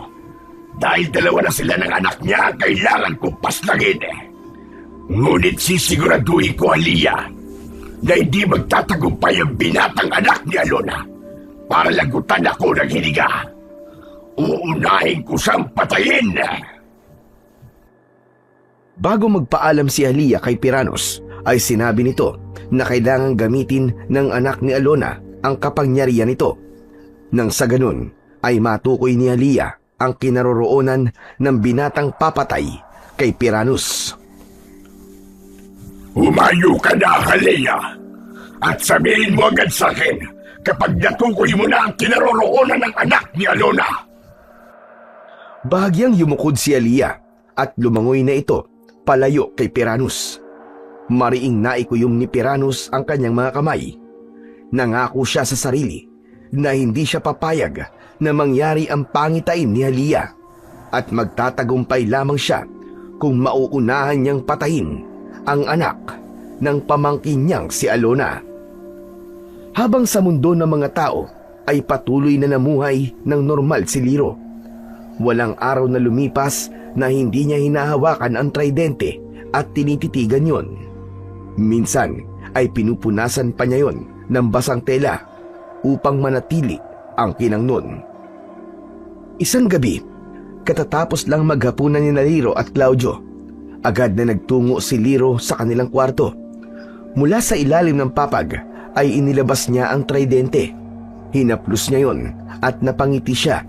Dahil dalawa na sila ng anak niya, kailangan kong paslagin. Ngunit sisiguraduhin ko, Halia, na hindi magtatagumpay ang binatang anak ni Alona para lagutan ako ng hiniga. Uunahin ko siyang patayin. Bago magpaalam si Halia kay Piranos, ay sinabi nito na kailangang gamitin ng anak ni Alona ang kapangyarihan nito. Nang sa ganun, ay matukoy ni Halia ang kinaroroonan ng binatang papatay kay Piranos. Humayo ka na, Halia, at sabihin mo agad sa akin kapag natukoy mo na ang kinaroroonan ng anak ni Alona. Bahagyang yumukod si Halia at lumangoy na ito palayo kay Piranos. Mariing naikuyom ni Piranos ang kanyang mga kamay. Nangako siya sa sarili na hindi siya papayag na mangyari ang pangitain ni Halia at magtatagumpay lamang siya kung mauunahan niyang patayin ang anak ng pamangkin niyang si Alona. Habang sa mundo ng mga tao ay patuloy na namuhay ng normal si Liro. Walang araw na lumipas na hindi niya hinahawakan ang tridente at tinititigan yon. Minsan ay pinupunasan pa niya yon ng basang tela upang manatili ang kinangnon. Isang gabi, katatapos lang maghapunan ni Liro at Claudio, agad na nagtungo si Liro sa kanilang kwarto. Mula sa ilalim ng papag ay inilabas niya ang tridente. Hinaplos niya yon at napangiti siya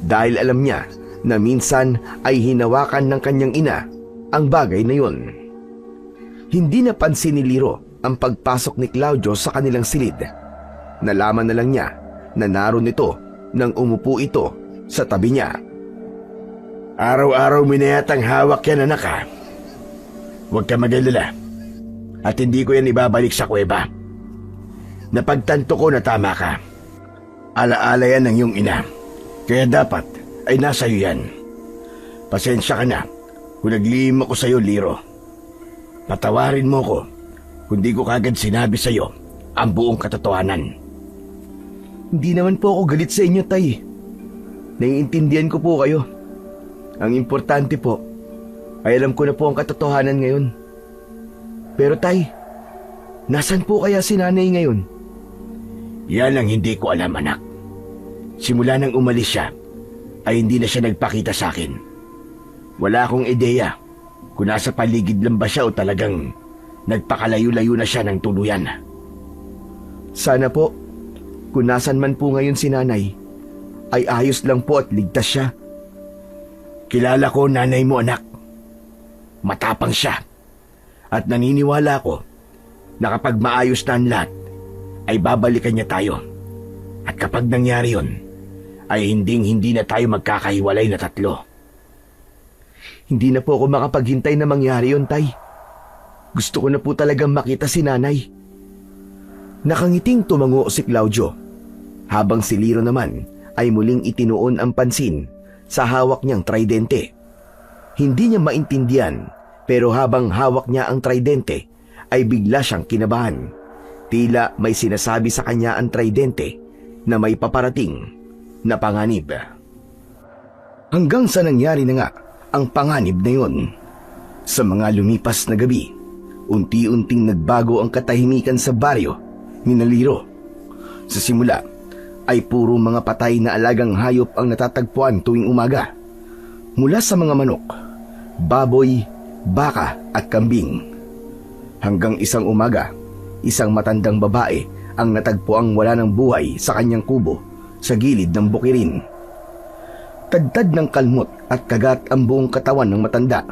dahil alam niya na minsan ay hinawakan ng kanyang ina ang bagay na yon. Hindi napansin ni Liro ang pagpasok ni Claudio sa kanilang silid. Nalaman na lang niya na naroon ito nang umupo ito sa tabi niya. Araw-araw mo na yatang hawak yan, anak, ha? Huwag ka mag-alala. At hindi ko yan ibabalik sa kuweba. Napagtanto ko na tama ka. Alaala yan ng iyong ina. Kaya dapat ay nasa iyo yan. Pasensya ka na kung naglihim ako sa iyo, Liro. Patawarin mo ko kung di ko kagad sinabi sa iyo ang buong katotohanan. Hindi naman po ako galit sa inyo, Tay. Naiintindihan ko po kayo. Ang importante po ay alam ko na po ang katotohanan ngayon. Pero Tay, nasan po kaya si Nanay ngayon? Yan ang hindi ko alam, anak. Simula nang umalis siya, ay hindi na siya nagpakita sa akin. Wala akong ideya kung nasa paligid lang ba siya o talagang nagpakalayo-layo na siya ng tuluyan. Sana po, kung nasan man po ngayon si Nanay, ay ayos lang po at ligtas siya. Kilala ko nanay mo, anak. Matapang siya. At naniniwala ko na kapag maayos na ang lahat, ay babalikan niya tayo. At kapag nangyari yun, ay hindi na tayo magkakahiwalay na tatlo. Hindi na po ako makapaghintay na mangyari yun, Tay. Gusto ko na po talagang makita si Nanay. Nakangiting tumango si Claudio, habang si Liro naman ay muling itinuon ang pansin sa hawak niyang tridente. Hindi niya maintindihan, pero habang hawak niya ang tridente, ay bigla siyang kinabahan. Tila may sinasabi sa kanya ang tridente na may paparating na panganib. Hanggang sa nangyari na nga ang panganib na yun. Sa mga lumipas na gabi, unti-unting nagbago ang katahimikan sa baryo ni Liro. Sa simula ay puro mga patay na alagang hayop ang natatagpuan tuwing umaga. Mula sa mga manok, baboy, baka at kambing. Hanggang isang umaga, isang matandang babae ang natagpuang wala ng buhay sa kanyang kubo sa gilid ng bukirin. Tadtad ng kalmot at kagat ang buong katawan ng matanda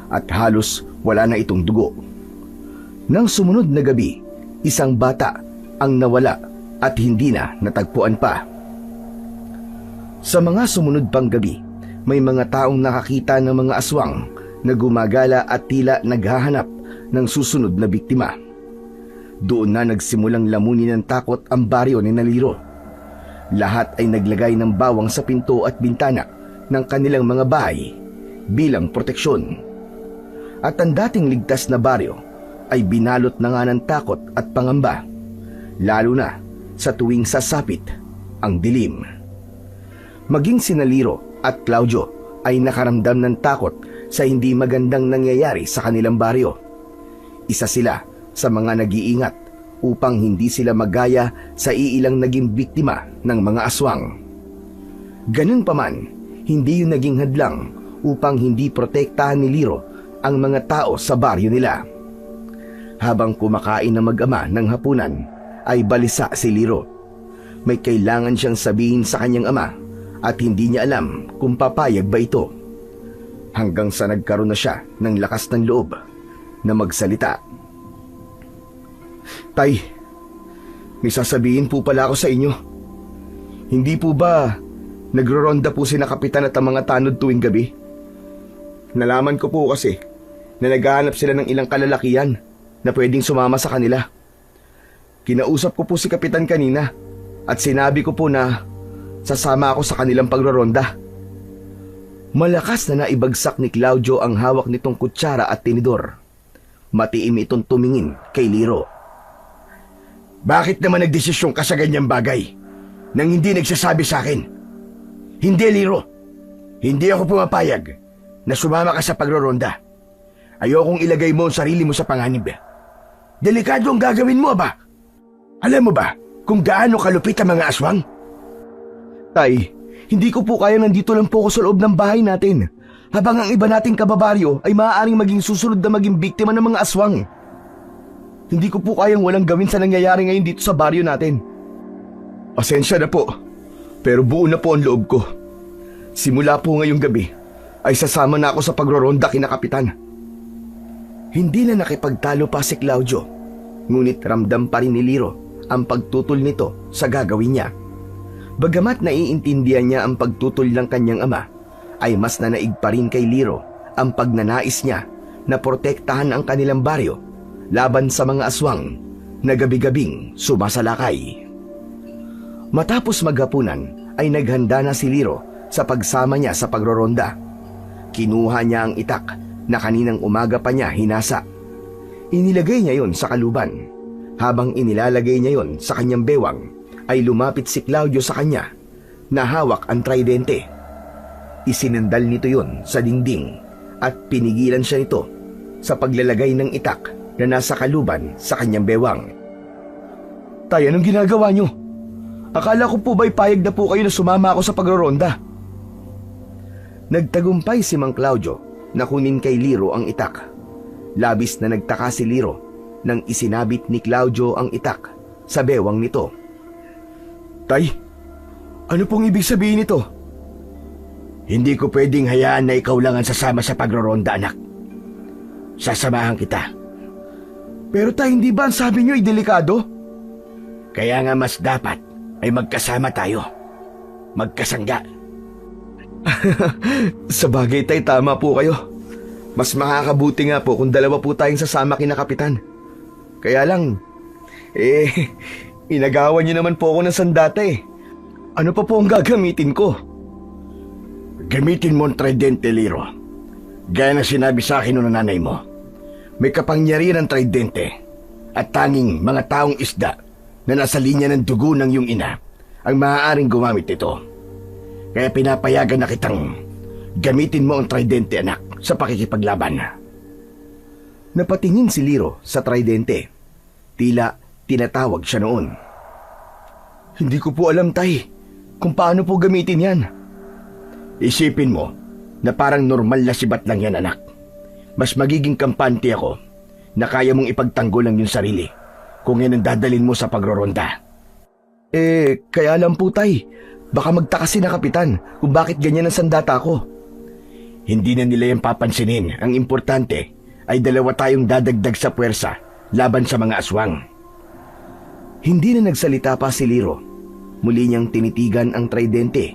at halos wala na itong dugo. Nang sumunod na gabi, isang bata ang nawala at hindi na natagpuan pa. Sa mga sumunod pang gabi, may mga taong nakakita ng mga aswang na gumagala at tila naghahanap ng susunod na biktima. Doon na nagsimulang lamunin ng takot ang baryo ni Liro. Lahat ay naglagay ng bawang sa pinto at bintana ng kanilang mga bahay bilang proteksyon. At ang dating ligtas na baryo ay binalot na nga ng takot at pangamba, lalo na sa tuwing sasapit ang dilim. Maging sina Liro at Claudio ay nakaramdam ng takot sa hindi magandang nangyayari sa kanilang baryo. Isa sila sa mga nag-iingat upang hindi sila magaya sa iilang naging biktima ng mga aswang. Ganun pa man, hindi yun naging hadlang upang hindi protektahan ni Liro ang mga tao sa baryo nila. Habang kumakain na mag-ama ng hapunan, ay balisa si Liro. May kailangan siyang sabihin sa kanyang ama at hindi niya alam kung papayag ba ito. Hanggang sa nagkaroon na siya ng lakas ng loob na magsalita. Tay, may sasabihin po pala ako sa inyo. Hindi po ba nagroronda po sina kapitan at ang mga tanod tuwing gabi? Nalaman ko po kasi na naghahanap sila ng ilang kalalakihan na pwedeng sumama sa kanila. Kinausap ko po si kapitan kanina at sinabi ko po na sasama ako sa kanilang pagroronda. Malakas na naibagsak ni Claudio ang hawak nitong kutsara at tinidor. Matiim itong tumingin kay Liro. Bakit naman nagdesisyon ka sa ganyang bagay nang hindi nagsasabi sa akin? Hindi, Liro. Hindi ako pumapayag na sumama ka sa pagroronda. Ayokong ilagay mo ang sarili mo sa panganib. Delikado ang gagawin mo ba? Alam mo ba kung gaano kalupit ang mga aswang? Tay, hindi ko po kaya nandito lang po ako sa loob ng bahay natin. Habang ang iba nating kababaryo ay maaaring maging susunod na maging biktima ng mga aswang. Hindi ko po kayang walang gawin sa nangyayari ngayon dito sa baryo natin. Pasensya na po, pero buo na po ang loob ko. Simula po ngayong gabi, ay sasama na ako sa pagroronda kina Kapitan. Hindi na nakipagtalo pa si Claudio, ngunit ramdam pa rin ni Liro ang pagtutol nito sa gagawin niya. Bagamat naiintindihan niya ang pagtutol ng kanyang ama, ay mas nanaig pa rin kay Liro ang pagnanais niya na protektahan ang kanilang baryo laban sa mga aswang na gabi-gabing sumasalakay. Matapos maghapunan ay naghanda na si Liro sa pagsama niya sa pagroronda. Kinuha niya ang itak na kaninang umaga pa niya hinasa. Inilagay niya yon sa kaluban. Habang inilalagay niya yon sa kanyang bewang, ay lumapit si Claudio sa kanya na hawak ang tridente. Isinandal nito yon sa dingding at pinigilan siya nito sa paglalagay ng itak na nasa kaluban sa kanyang bewang. Tay, anong ginagawa niyo? Akala ko po ba'y payag na po kayo na sumama ako sa pagroronda? Nagtagumpay si Mang Claudio na kunin kay Liro ang itak. Labis na nagtaka si Liro nang isinabit ni Claudio ang itak sa bewang nito. Tay, ano pong ibig sabihin nito? Hindi ko pwedeng hayaan na ikaw lang ang sasama sa pagroronda, anak. Sasamahan kita. Pero tay, hindi ba ang sabi niyo ay delikado? Kaya nga mas dapat ay magkasama tayo. Magkasangga. Sa bagay tay, tama po kayo. Mas makakabuti nga po kung dalawa po tayong sasama kina Kapitan. Kaya lang, inagawan niyo naman po ako ng sandata eh. Ano pa po ang gagamitin ko? Gamitin mo ang tridente, Liro. Gaya na sinabi sa akin ng nanay mo. May kapangyarihan ang tridente at tanging mga taong isda na nasa linya ng dugo ng iyong ina ang maaaring gumamit ito. Kaya pinapayagan na kitang gamitin mo ang tridente, anak, sa pakikipaglaban. Napatingin si Liro sa tridente. Tila tinatawag siya noon. Hindi ko po alam, tay, kung paano po gamitin yan. Isipin mo na parang normal na sibat lang yan, anak. Mas magiging kampante ako na kaya mong ipagtanggol ang iyong sarili kung yan ang dadalin mo sa pagroronda. Kaya lang po, tay. Baka magtaka si na Kapitan kung bakit ganyan ang sandata ko. Hindi na nila yung papansinin. Ang importante ay dalawa tayong dadagdag sa puwersa laban sa mga aswang. Hindi na nagsalita pa si Liro. Muli niyang tinitigan ang tridente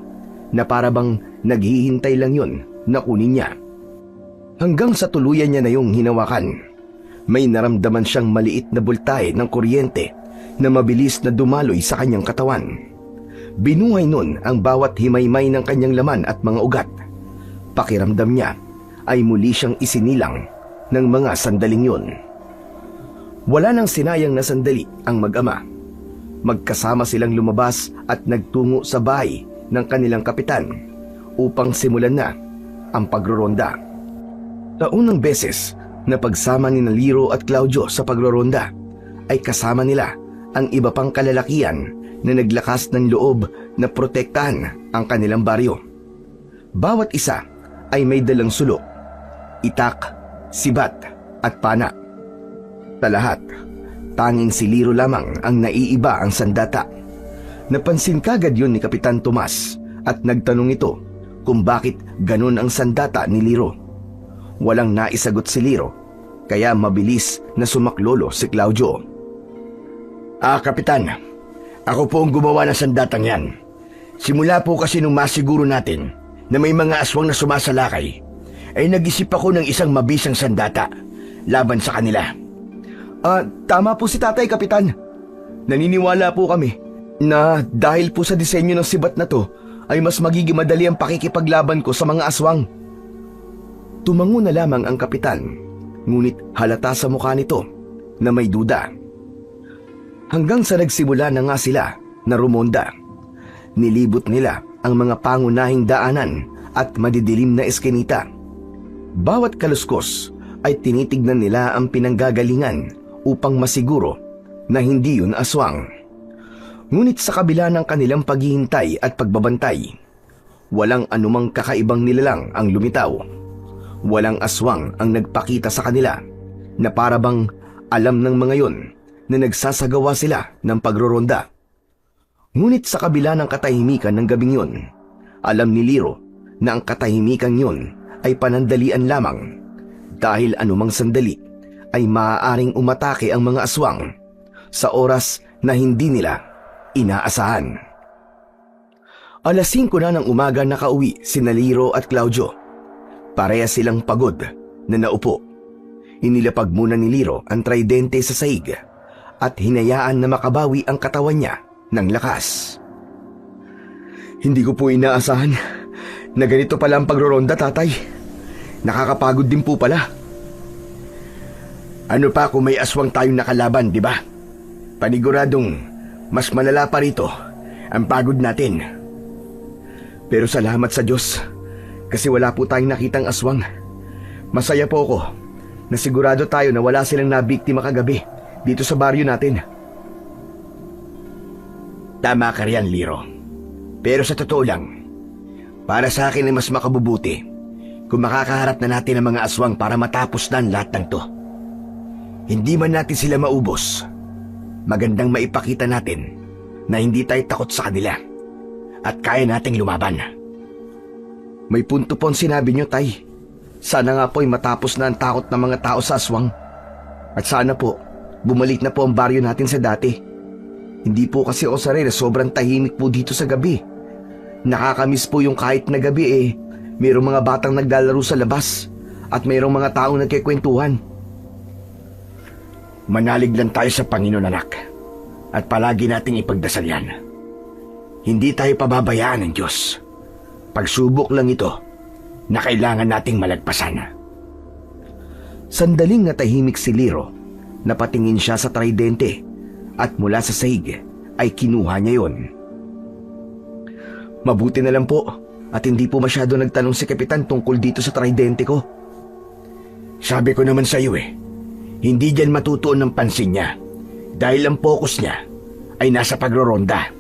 na para bang naghihintay lang yun na kunin niya. Hanggang sa tuluyan niya na yung hinawakan. May naramdaman siyang maliit na bultahe ng kuryente na mabilis na dumaloy sa kanyang katawan. Binuhay nun ang bawat himaymay ng kanyang laman at mga ugat. Pakiramdam niya ay muli siyang isinilang ng mga sandaling yun. Wala nang sinayang na sandali ang mag-ama. Magkasama silang lumabas at nagtungo sa bahay ng kanilang kapitan upang simulan na ang pagroronda. Taunang beses na pagsama ni Liro at Claudio sa pagroronda ay kasama nila ang iba pang kalalakian na naglakas ng loob na protektahan ang kanilang baryo. Bawat isa ay may dalang sulo, itak, sibat at pana. Sa lahat, tanging si Liro lamang ang naiiba ang sandata. Napansin kagad yun ni Kapitan Tomas at nagtanong ito kung bakit ganun ang sandata ni Liro. Walang naisagot si Liro, kaya mabilis na sumaklolo si Claudio. Kapitan, ako po ang gumawa ng sandatang yan. Simula po kasi nung masiguro natin na may mga aswang na sumasalakay, ay nag-isip ako ng isang mabisang sandata laban sa kanila. Tama po si tatay, Kapitan. Naniniwala po kami na dahil po sa disenyo ng sibat na to, ay mas magiging madali ang pakikipaglaban ko sa mga aswang. Tumango na lamang ang kapitan, ngunit halata sa mukha nito na may duda. Hanggang sa nagsimula na nga sila na rumonda. Nilibot nila ang mga pangunahing daanan at madidilim na eskinita. Bawat kaluskos ay tinitignan nila ang pinanggagalingan upang masiguro na hindi yun aswang. Ngunit sa kabila ng kanilang paghihintay at pagbabantay, walang anumang kakaibang nilalang ang lumitaw. Walang aswang ang nagpakita sa kanila na parabang alam ng mga yon na nagsasagawa sila ng pagroronda. Ngunit sa kabila ng katahimikan ng gabing yon, alam ni Liro na ang katahimikan yon ay panandalian lamang dahil anumang sandali ay maaaring umatake ang mga aswang sa oras na hindi nila inaasahan. Alas 5 na ng umaga nakauwi sina Liro at Claudio. Pareha silang pagod na naupo. Inilapag muna ni Liro ang tridente sa sahig at hinayaan na makabawi ang katawan niya ng lakas. Hindi ko po inaasahan na ganito pala ang pagroronda, tatay. Nakakapagod din po pala. Ano pa kung may aswang tayong nakalaban, di ba? Paniguradong mas malala pa rito ang pagod natin. Pero salamat sa Diyos kasi wala po tayong nakitang aswang. Masaya po ako na sigurado tayo na wala silang nabiktima kagabi dito sa baryo natin. Tama ka riyan, Liro. Pero sa totoo lang, para sa akin ay mas makabubuti kung makakaharap na natin ang mga aswang para matapos na ang lahat ng to. Hindi man natin sila maubos, magandang maipakita natin na hindi tayo takot sa kanila at kaya nating lumaban. May punto po ang sinabi niyo, tay. Sana nga po ay matapos na ang takot ng mga tao sa aswang. At sana po, bumalik na po ang baryo natin sa dati. Hindi po kasi ako sanay na sobrang tahimik po dito sa gabi. Nakakamiss po yung kahit na gabi mayroong mga batang naglalaro sa labas at mayroong mga taong nagkikwentuhan. Manalig lang tayo sa Panginoon, anak, at palagi nating ipagdasal yan. Hindi tayo pababayaan ng Diyos. Pagsubok lang ito na kailangan nating malagpasan. Sandaling natahimik si Liro. Napatingin siya sa tridente at mula sa sahig ay kinuha niya yon. Mabuti na lang po at hindi po masyado nagtanong si Kapitan tungkol dito sa tridente ko. Sabi ko naman sa iyo hindi dyan matutuon ng pansin niya dahil ang focus niya ay nasa pagroronda.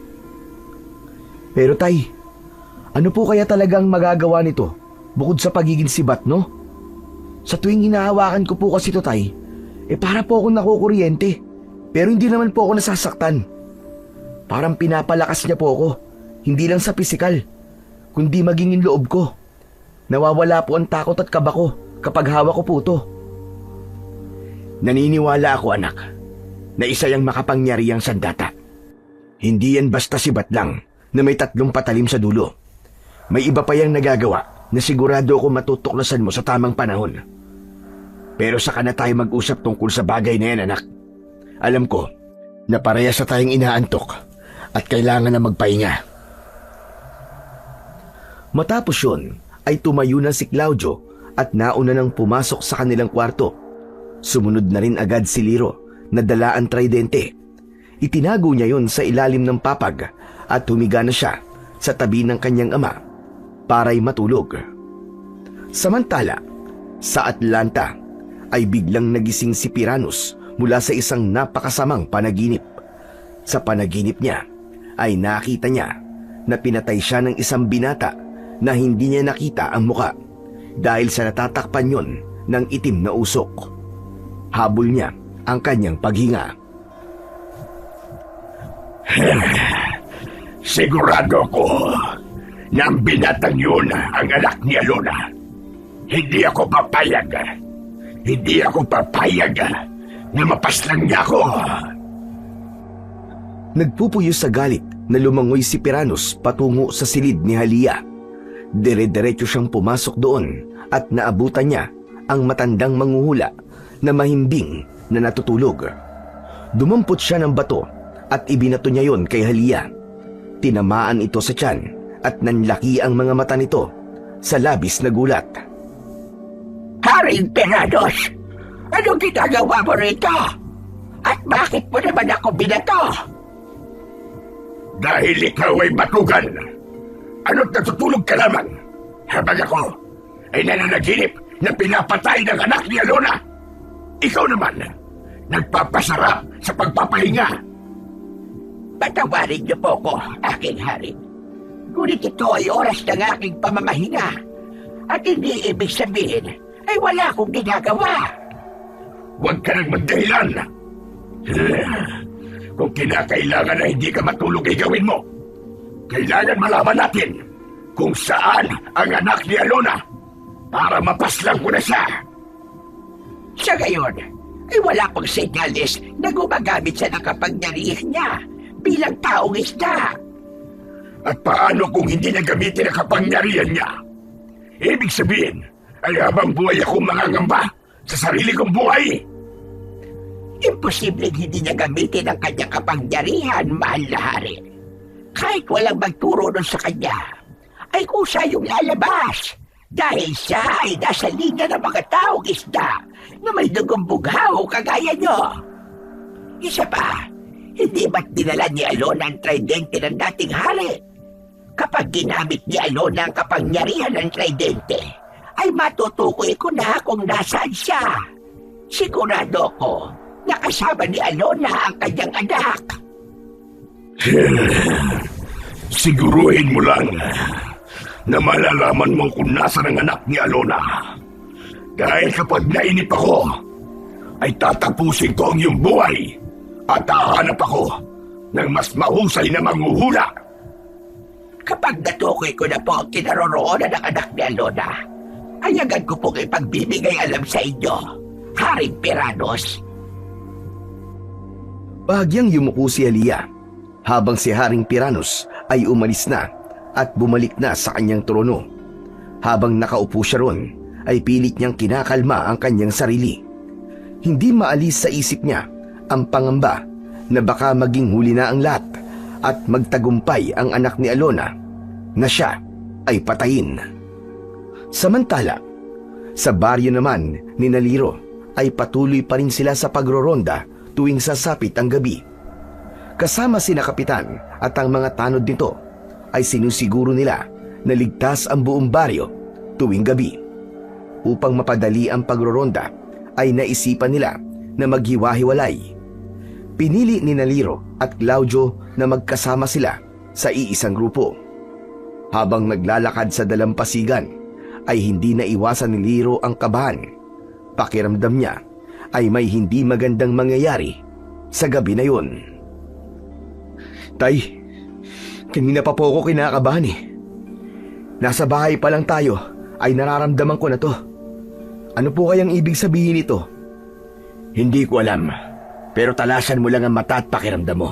Pero tay, ano po kaya talagang magagawa nito bukod sa pagiging sibat, no? Sa tuwing hinahawakan ko po kasi ito, tay, para po ako nakukuryente. Pero hindi naman po ako nasasaktan. Parang pinapalakas niya po ako, hindi lang sa pisikal, kundi maging yung loob ko. Nawawala po ang takot at kaba ko kapag hawak ko po ito. Naniniwala ako, anak, na isa yung makapangyarihang sandata. Hindi yan basta sibat lang na may 3 patalim sa dulo. May iba pa yang nagagawa na sigurado ako matutuklasan mo sa tamang panahon. Pero saka na tayo mag-usap tungkol sa bagay na yan, anak. Alam ko na parehas sa tayong inaantok at kailangan na magpahinga. Matapos yun, ay tumayo na si Claudio at nauna nang pumasok sa kanilang kwarto. Sumunod na rin agad si Liro na dala ang tridente. Itinago niya yon sa ilalim ng papag at humiga na siya sa tabi ng kanyang ama para'y matulog. Samantala, sa Atlanta ay biglang nagising si Piranus mula sa isang napakasamang panaginip. Sa panaginip niya ay nakita niya na pinatay siya ng isang binata na hindi niya nakita ang muka dahil sa natatakpan yon ng itim na usok. Habol niya ang kanyang paghinga. Sigurado ko na ang binatang yun ang anak ni Alona. Hindi ako papayag. Hindi ako papayag na mapaslang niya ako. Nagpupuyos sa galit na lumangoy si Piranus patungo sa silid ni Halia. Dire-diretso siyang pumasok doon at naabutan niya ang matandang manghuhula na mahimbing na natutulog. Dumampot siya ng bato at ibinato niya yon kay Halia. Tinamaan ito sa tiyan at nanlaki ang mga mata nito sa labis na gulat. Haring Piranus, anong ginagawa mo rito? At bakit mo naman ako binato? Dahil ikaw ay batugan. Ano't natutulog ka lamang habang ako ay nananaginip na pinapatay ng anak ni Alona. Ikaw naman, nagpapasarap sa pagpapahinga. Patawarin niyo po ko, aking hari. Ngunit ito ay oras ng aking pamamahinga. At hindi ibig sabihin ay wala akong ginagawa. Huwag ka nang magdahilan. Kung kinakailangan na hindi ka matulog ay gawin mo. Kailangan malaman natin kung saan ang anak ni Alona para mapaslang ko na siya. Sa gayon, ay wala pang senyales na gumagamit siya ng kapangyarihan niya bilang taong isda. At paano kung hindi niya gamitin ang kapangyarihan niya? Ibig sabihin ay habang buhay akong mangangamba sa sarili kong buhay. Imposibleng hindi niya gamitin ang kanyang kapangyarihan, mahal na hari. Kahit walang magturo nun sa kanya, ay kusa yung lalabas. Dahil siya ay nasa linya ng mga taong isda na may dugong bughaw kagaya nyo. Isa pa, hindi ba't dinala ni Alona ang tridente ng dating hari? Kapag ginamit ni Alona ang kapangyarihan ng tridente, ay matutukoy ko na kung nasaan siya. Sigurado ko na kasama ni Alona ang kanyang anak. Siguruhin mo lang na malalaman mo kung nasa ang anak ni Alona. Dahil kapag nainip ako, ay tatapusin ko ang iyong buhay at hahanap ako ng mas mahusay na manghuhula. Kapag natukoy ko na po ang kinaroroonan ng anak ni Alona, ay agad ko pong ipagbibigay alam sa inyo, Haring Piranos. Bahagyang yumuko si Alia habang si Haring Piranos ay umalis na at bumalik na sa kanyang trono. Habang nakaupo siya ron, ay pilit niyang kinakalma ang kanyang sarili. Hindi maalis sa isip niya ang pangamba na baka maging huli na ang lahat at magtagumpay ang anak ni Alona na siya ay patayin. Samantala, sa baryo naman ni Naliro ay patuloy pa rin sila sa pagroronda tuwing sasapit ang gabi. Kasama sina kapitan at ang mga tanod nito ay sinusiguro nila na ligtas ang buong baryo tuwing gabi. Upang mapadali ang pagroronda ay naisipan nila na maghiwa-hiwalay. Pinili ni Naliro at Claudio na magkasama sila sa iisang grupo. Habang naglalakad sa dalampasigan ay hindi naiwasan ni Liro ang kabahan. Pakiramdam niya ay may hindi magandang mangyayari sa gabi na yun. Tay, kanina pa po ako kinakabahan eh. Nasa bahay pa lang tayo ay nararamdaman ko na to. Ano po kayang ibig sabihin nito? Hindi ko alam, pero talasan mo lang ang mata at pakiramdam mo.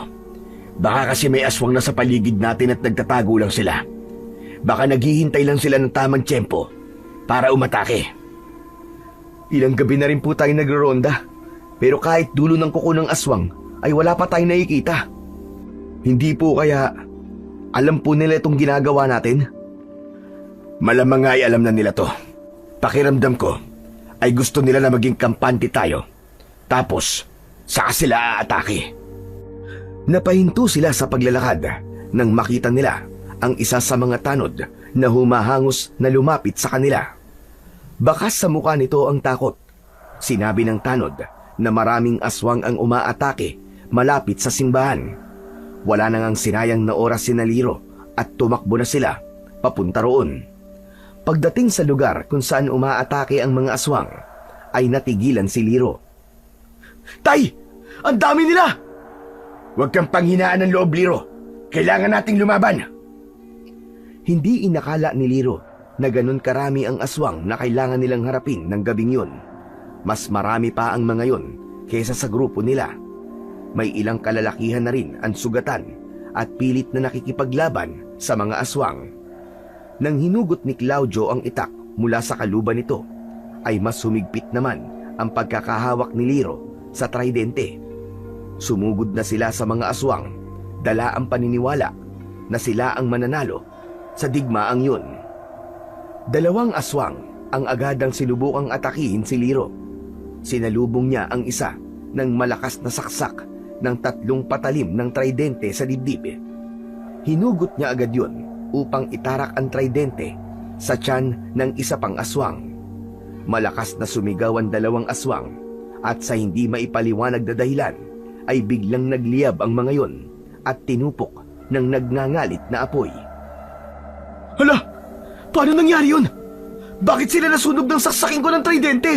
Baka kasi may aswang na sa paligid natin at nagtatago lang sila. Baka naghihintay lang sila ng tamang tiyempo para umatake. Ilang gabi na rin po tayo nagroronda, pero kahit dulo ng kuko ng aswang ay wala pa tayong nakikita. Hindi po kaya alam po nila itong ginagawa natin? Malamang ay alam na nila to. Pakiramdam ko ay gusto nila na maging kampante tayo. Tapos, saka sila aatake. Napahinto sila sa paglalakad nang makita nila ang isa sa mga tanod na humahangos na lumapit sa kanila. Bakas sa mukha nito ang takot. Sinabi ng tanod na maraming aswang ang umaatake malapit sa simbahan. Wala nang ang sinayang na oras si Naliro at tumakbo na sila papunta roon. Pagdating sa lugar kung saan umaatake ang mga aswang, ay natigilan si Liro. Tay! Ang dami nila! Huwag kang panghinaan ng loob, Liro. Kailangan nating lumaban. Hindi inakala ni Liro na ganun karami ang aswang na kailangan nilang harapin ng gabing yun. Mas marami pa ang mga yun kaysa sa grupo nila. May ilang kalalakihan na rin ang sugatan at pilit na nakikipaglaban sa mga aswang. Nang hinugot ni Claudio ang itak mula sa kaluban nito, ay mas humigpit naman ang pagkakahawak ni Liro sa tridente. Sumugod na sila sa mga aswang, dala ang paniniwala na sila ang mananalo sa digmaang yun. 2 aswang ang agadang sinubukang atakihin si Liro. Sinalubong niya ang isa ng malakas na saksak ng 3 patalim ng tridente sa dibdib. Hinugot niya agad yun upang itarak ang tridente sa tiyan ng isa pang aswang. Malakas na sumigaw ang 2 aswang At sa hindi maipaliwanag na dahilan ay biglang nagliyab ang mga yon at tinupok ng nagngangalit na apoy. Hala! Paano nangyari yun? Bakit sila nasunog ng saksakin ko ng tridente?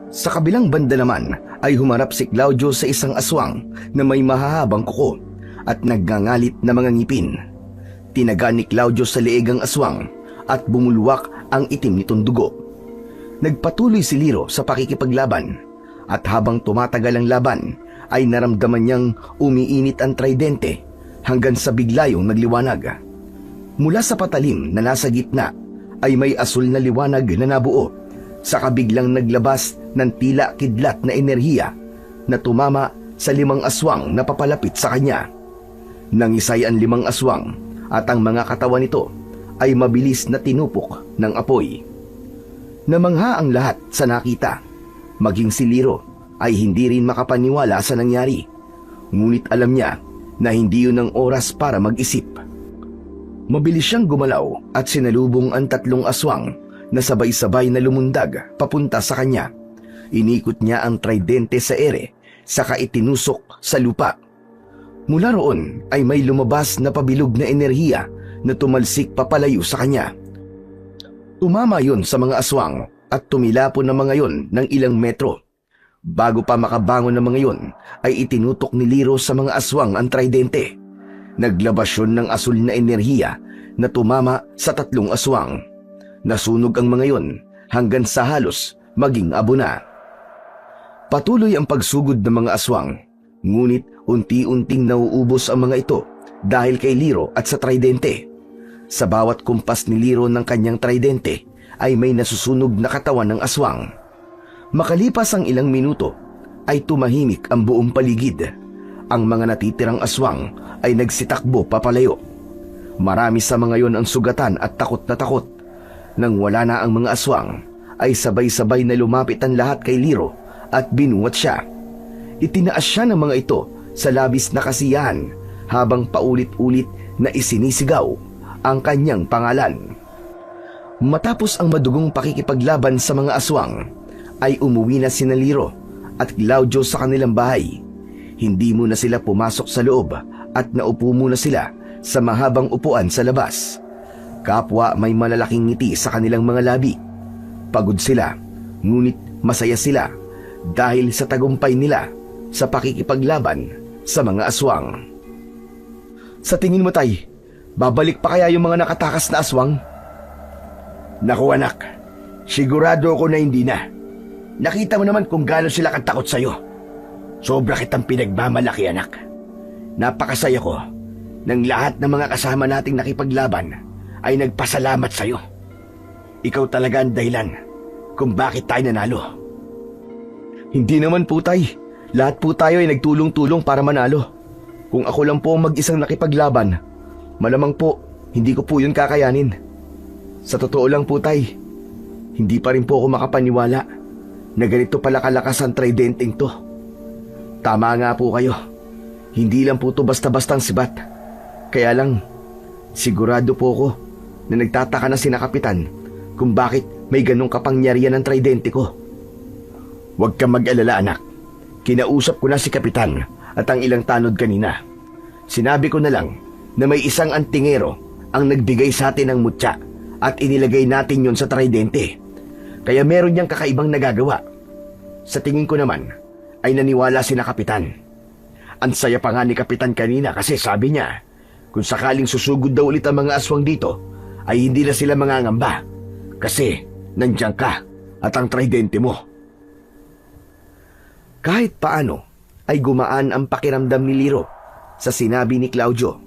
Sa kabilang banda naman ay humarap si Claudio sa isang aswang na may mahahabang kuko at nagngangalit na mga ngipin. Tinaga ni Claudio sa leeg ang aswang at bumulwak ang itim nitong dugo. Nagpatuloy si Liro sa pakikipaglaban at habang tumatagal ang laban ay naramdaman niyang umiinit ang tridente hanggang sa biglayong nagliwanag. Mula sa patalim na nasa gitna ay may asul na liwanag na nabuo sa kabiglang naglabas ng tila kidlat na enerhiya na tumama sa 5 aswang na papalapit sa kanya. Nangisay ang 5 aswang at ang mga katawan nito ay mabilis na tinupok ng apoy. Namangha ang lahat sa nakita, maging si Liro ay hindi rin makapaniwala sa nangyari. Ngunit alam niya na hindi yun ang oras para mag-isip. Mabilis siyang gumalaw at sinalubong ang 3 aswang na sabay-sabay na lumundag papunta sa kanya. Inikot niya ang tridente sa ere, saka itinusok sa lupa. Mula roon ay may lumabas na pabilog na enerhiya na tumalsik papalayo sa kanya. Tumama yon sa mga aswang at tumilapon ng mga yon ng ilang metro. Bago pa makabangon ng mga yon ay itinutok ni Liro sa mga aswang ang tridente. Naglabas yun ng asul na enerhiya na tumama sa 3 aswang. Nasunog ang mga yon hanggang sa halos maging abo na. Patuloy ang pagsugod ng mga aswang, ngunit unti-unting nauubos ang mga ito dahil kay Liro at sa tridente. Sa bawat kumpas ni Liro ng kanyang tridente ay may nasusunog na katawan ng aswang. Makalipas ang ilang minuto ay tumahimik ang buong paligid. Ang mga natitirang aswang ay nagsitakbo papalayo. Marami sa mga yon ang sugatan at takot na takot. Nang wala na ang mga aswang ay sabay-sabay na lumapit ang lahat kay Liro at binuwat siya. Itinaas siya ng mga ito sa labis na kasiyahan habang paulit-ulit na isinisigaw ang kanyang pangalan. Matapos ang madugong pakikipaglaban sa mga aswang, ay umuwi na sina Liro at Claudio sa kanilang bahay. Hindi muna sila pumasok sa loob at naupo muna sila sa mahabang upuan sa labas. Kapwa may malalaking ngiti sa kanilang mga labi. Pagod sila, ngunit masaya sila dahil sa tagumpay nila sa pakikipaglaban sa mga aswang. Sa tingin mo, Tay, babalik pa kaya yung mga nakatakas na aswang? Naku anak, sigurado ako na hindi na. Nakita mo naman kung gaano sila katakot sa'yo. Sobra kitang pinagmamalaki anak. Napakasaya ko nang lahat ng mga kasama nating nakipaglaban ay nagpasalamat sa'yo. Ikaw talaga ang dahilan kung bakit tayo nanalo. Hindi naman po, Tay. Lahat po tayo ay nagtulong-tulong para manalo. Kung ako lang po ang mag-isang nakipaglaban, malamang po hindi ko po yun kakayanin. Sa totoo lang po, Tay, hindi pa rin po ako makapaniwala na ganito pala kalakas ang tridenteng to. Tama nga po kayo. Hindi lang po to basta-bastang sibat. Kaya lang, sigurado po ako na nagtataka na sina Kapitan kung bakit may ganong kapangyarihan ng tridente ko. Huwag kang mag-alala anak. Kinausap ko na si Kapitan at ang ilang tanod kanina. Sinabi ko na lang na may isang antingero ang nagbigay sa atin ng mutya at inilagay natin yon sa tridente. Kaya meron niyang kakaibang nagagawa. Sa tingin ko naman ay naniwala si na Kapitan. Ang saya pa nga ni Kapitan kanina kasi sabi niya kung sakaling susugod daw ulit ang mga aswang dito ay hindi na sila mangangamba kasi nandiyan ka at ang tridente mo. Kahit paano ay gumaan ang pakiramdam ni Liro sa sinabi ni Claudio.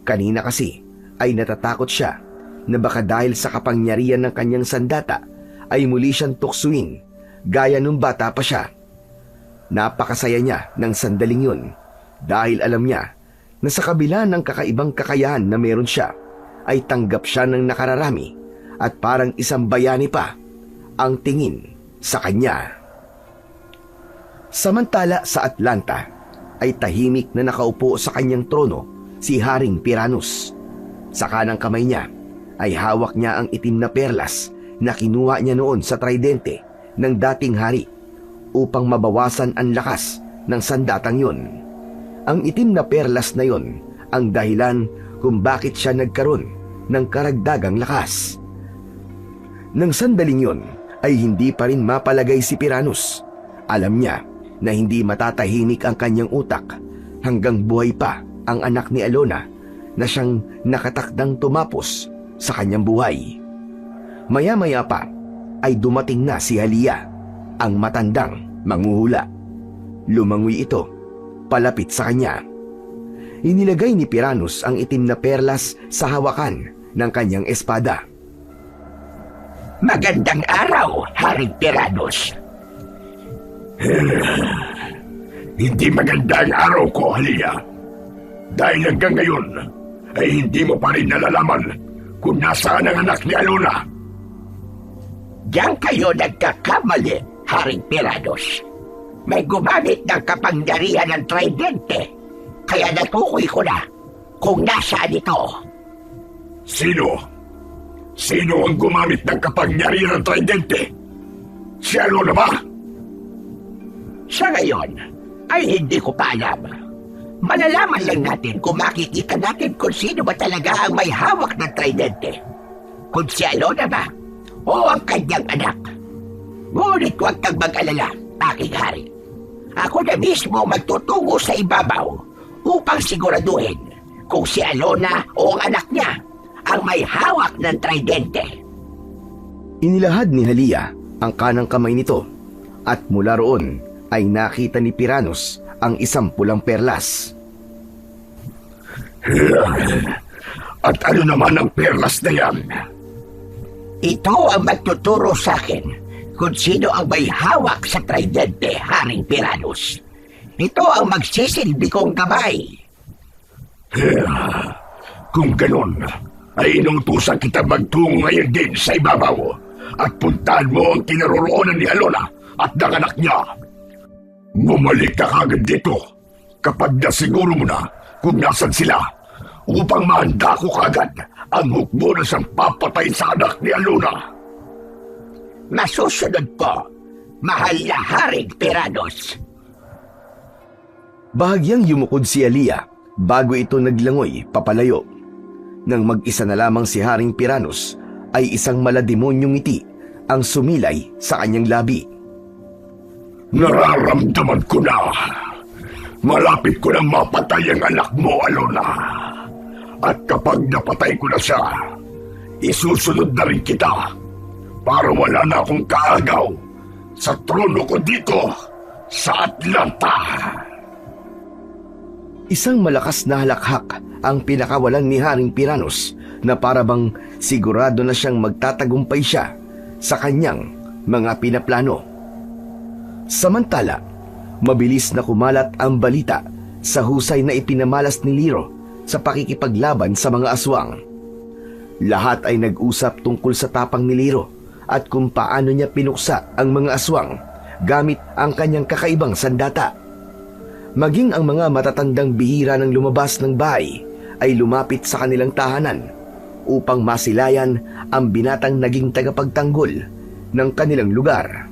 Kanina kasi ay natatakot siya na baka dahil sa kapangyarihan ng kanyang sandata ay muli siyang tuksuin gaya nung bata pa siya. Napakasaya niya ng sandaling yun dahil alam niya na sa kabila ng kakaibang kakayahan na meron siya ay tanggap siya ng nakararami at parang isang bayani pa ang tingin sa kanya. Samantala sa Atlanta ay tahimik na nakaupo sa kanyang trono si Haring Piranus. Sa kanang kamay niya ay hawak niya ang itim na perlas na kinuha niya noon sa tridente ng dating hari upang mabawasan ang lakas ng sandatang yun. Ang itim na perlas na yun ang dahilan kung bakit siya nagkaroon ng karagdagang lakas. Nang sandaling yun ay hindi pa rin mapalagay si Piranus. Alam niya na hindi matatahimik ang kanyang utak hanggang buhay pa ang anak ni Alona na siyang nakatakdang tumapos sa kanyang buhay. Maya-maya pa ay dumating na si Halia, ang matandang manghuhula. Lumangoy ito palapit sa kanya. Inilagay ni Piranus ang itim na perlas sa hawakan ng kanyang espada. Magandang araw, Haring Piranus. Hindi maganda ang araw ko, Halia. Dahil hanggang ngayon ay hindi mo pa rin nalalaman kung nasaan ang anak ni Alona. Diyan kayo nagkakamali, Haring Piranus. May gumamit ng kapangyarihan ng tridente, kaya natukoy ko na kung nasaan ito. Sino? Sino ang gumamit ng kapangyarihan ng tridente? Si Alona ba? Sa ngayon, ay hindi ko pa alam. Malalaman lang natin kung makikita natin kung sino ba talaga ang may hawak ng tridente. Kung si Alona ba o ang kanyang anak. Ngunit huwag kang mag-alala, aking hari. Ako na mismo magtutungo sa ibabaw upang siguraduhin kung si Alona o ang anak niya ang may hawak ng tridente. Inilahad ni Halia ang kanang kamay nito at mula roon ay nakita ni Piranus ang isang pulang perlas. At ano naman ang perlas na yan? Ito ang magtuturo sa akin kung sino ang may hawak sa tridente, Haring Piranus. Ito ang magsisilbi kong gabay. Kung ganon, ay inutusan kita magtungo ngayon din sa ibabaw at puntahan mo ang kinaroroonan ni Alona at ng anak niya. Bumalik ka kagad dito kapag nasiguro mo na kung nasan sila upang mahanda ko kagad ang hukbo na siyang papatay sa anak ni Alona. Masusunod po, mahal na Haring Piranus. Bahagyang yumukod si Halia bago ito naglangoy papalayo. Nang mag-isa na lamang si Haring Piranus ay isang malademonyong ngiti ang sumilay sa kanyang labi. Nararamdaman ko na. Malapit ko nang mapatay ang anak mo, Alona. At kapag napatay ko na siya, isusunod na rin kita para wala na akong kaagaw sa trono ko dito sa Atlanta. Isang malakas na halakhak ang pinakawalan ni Haring Piranus na parabang sigurado na siyang magtatagumpay siya sa kanyang mga pinaplano. Samantala, mabilis na kumalat ang balita sa husay na ipinamalas ni Liro sa pakikipaglaban sa mga aswang. Lahat ay nag-usap tungkol sa tapang ni Liro at kung paano niya pinuksa ang mga aswang gamit ang kanyang kakaibang sandata. Maging ang mga matatandang bihira ng lumabas ng bahay ay lumapit sa kanilang tahanan upang masilayan ang binatang naging tagapagtanggol ng kanilang lugar.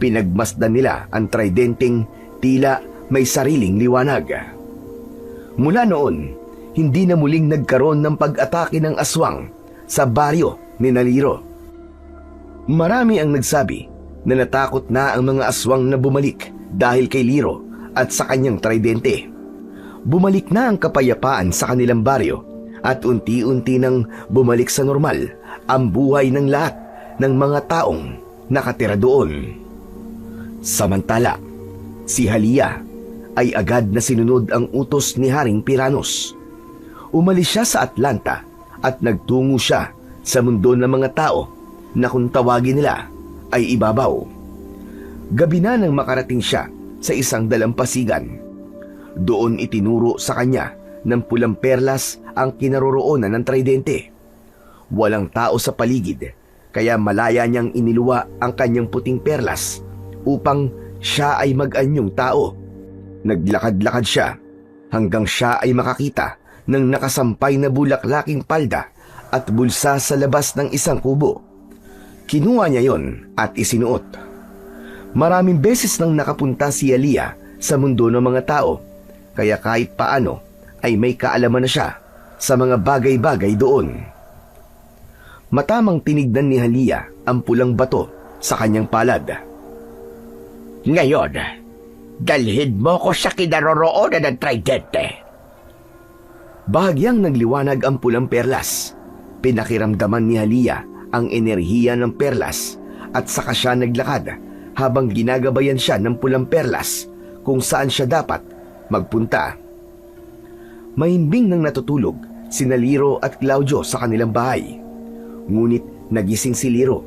Pinagmasdan nila ang tridenteng tila may sariling liwanag. Mula noon, hindi na muling nagkaroon ng pag-atake ng aswang sa baryo ni Naliro. Marami ang nagsabi na natakot na ang mga aswang na bumalik dahil kay Liro at sa kanyang tridente. Bumalik na ang kapayapaan sa kanilang baryo at unti-unti nang bumalik sa normal ang buhay ng lahat ng mga taong nakatira doon. Samantala, si Halia ay agad na sinunod ang utos ni Haring Piranus. Umalis siya sa Atlanta at nagtungo siya sa mundo ng mga tao na kung tawagin nila ay ibabaw. Gabi na nang makarating siya sa isang dalampasigan. Doon itinuro sa kanya ng pulang perlas ang kinaroroonan ng tridente. Walang tao sa paligid, kaya malaya niyang iniluwa ang kanyang puting perlas upang siya ay mag-anyong tao. Naglakad-lakad siya hanggang siya ay makakita ng nakasampay na bulaklaking palda at bulsa sa labas ng isang kubo. Kinuha niya yon at isinuot. Maraming beses nang nakapunta si Alia sa mundo ng mga tao, kaya kahit paano ay may kaalaman na siya sa mga bagay-bagay doon. Matamang tinignan ni Alia ang pulang bato sa kanyang palad. Ngayon, dalhin mo ko sa kinaroroonan ng tridente. Bahagyang nagliwanag ang pulang perlas. Pinakiramdaman ni Alia ang enerhiya ng perlas at saka siya naglakad habang ginagabayan siya ng pulang perlas kung saan siya dapat magpunta. Mahimbing nang natutulog sina Liro at Claudio sa kanilang bahay. Ngunit nagising si Liro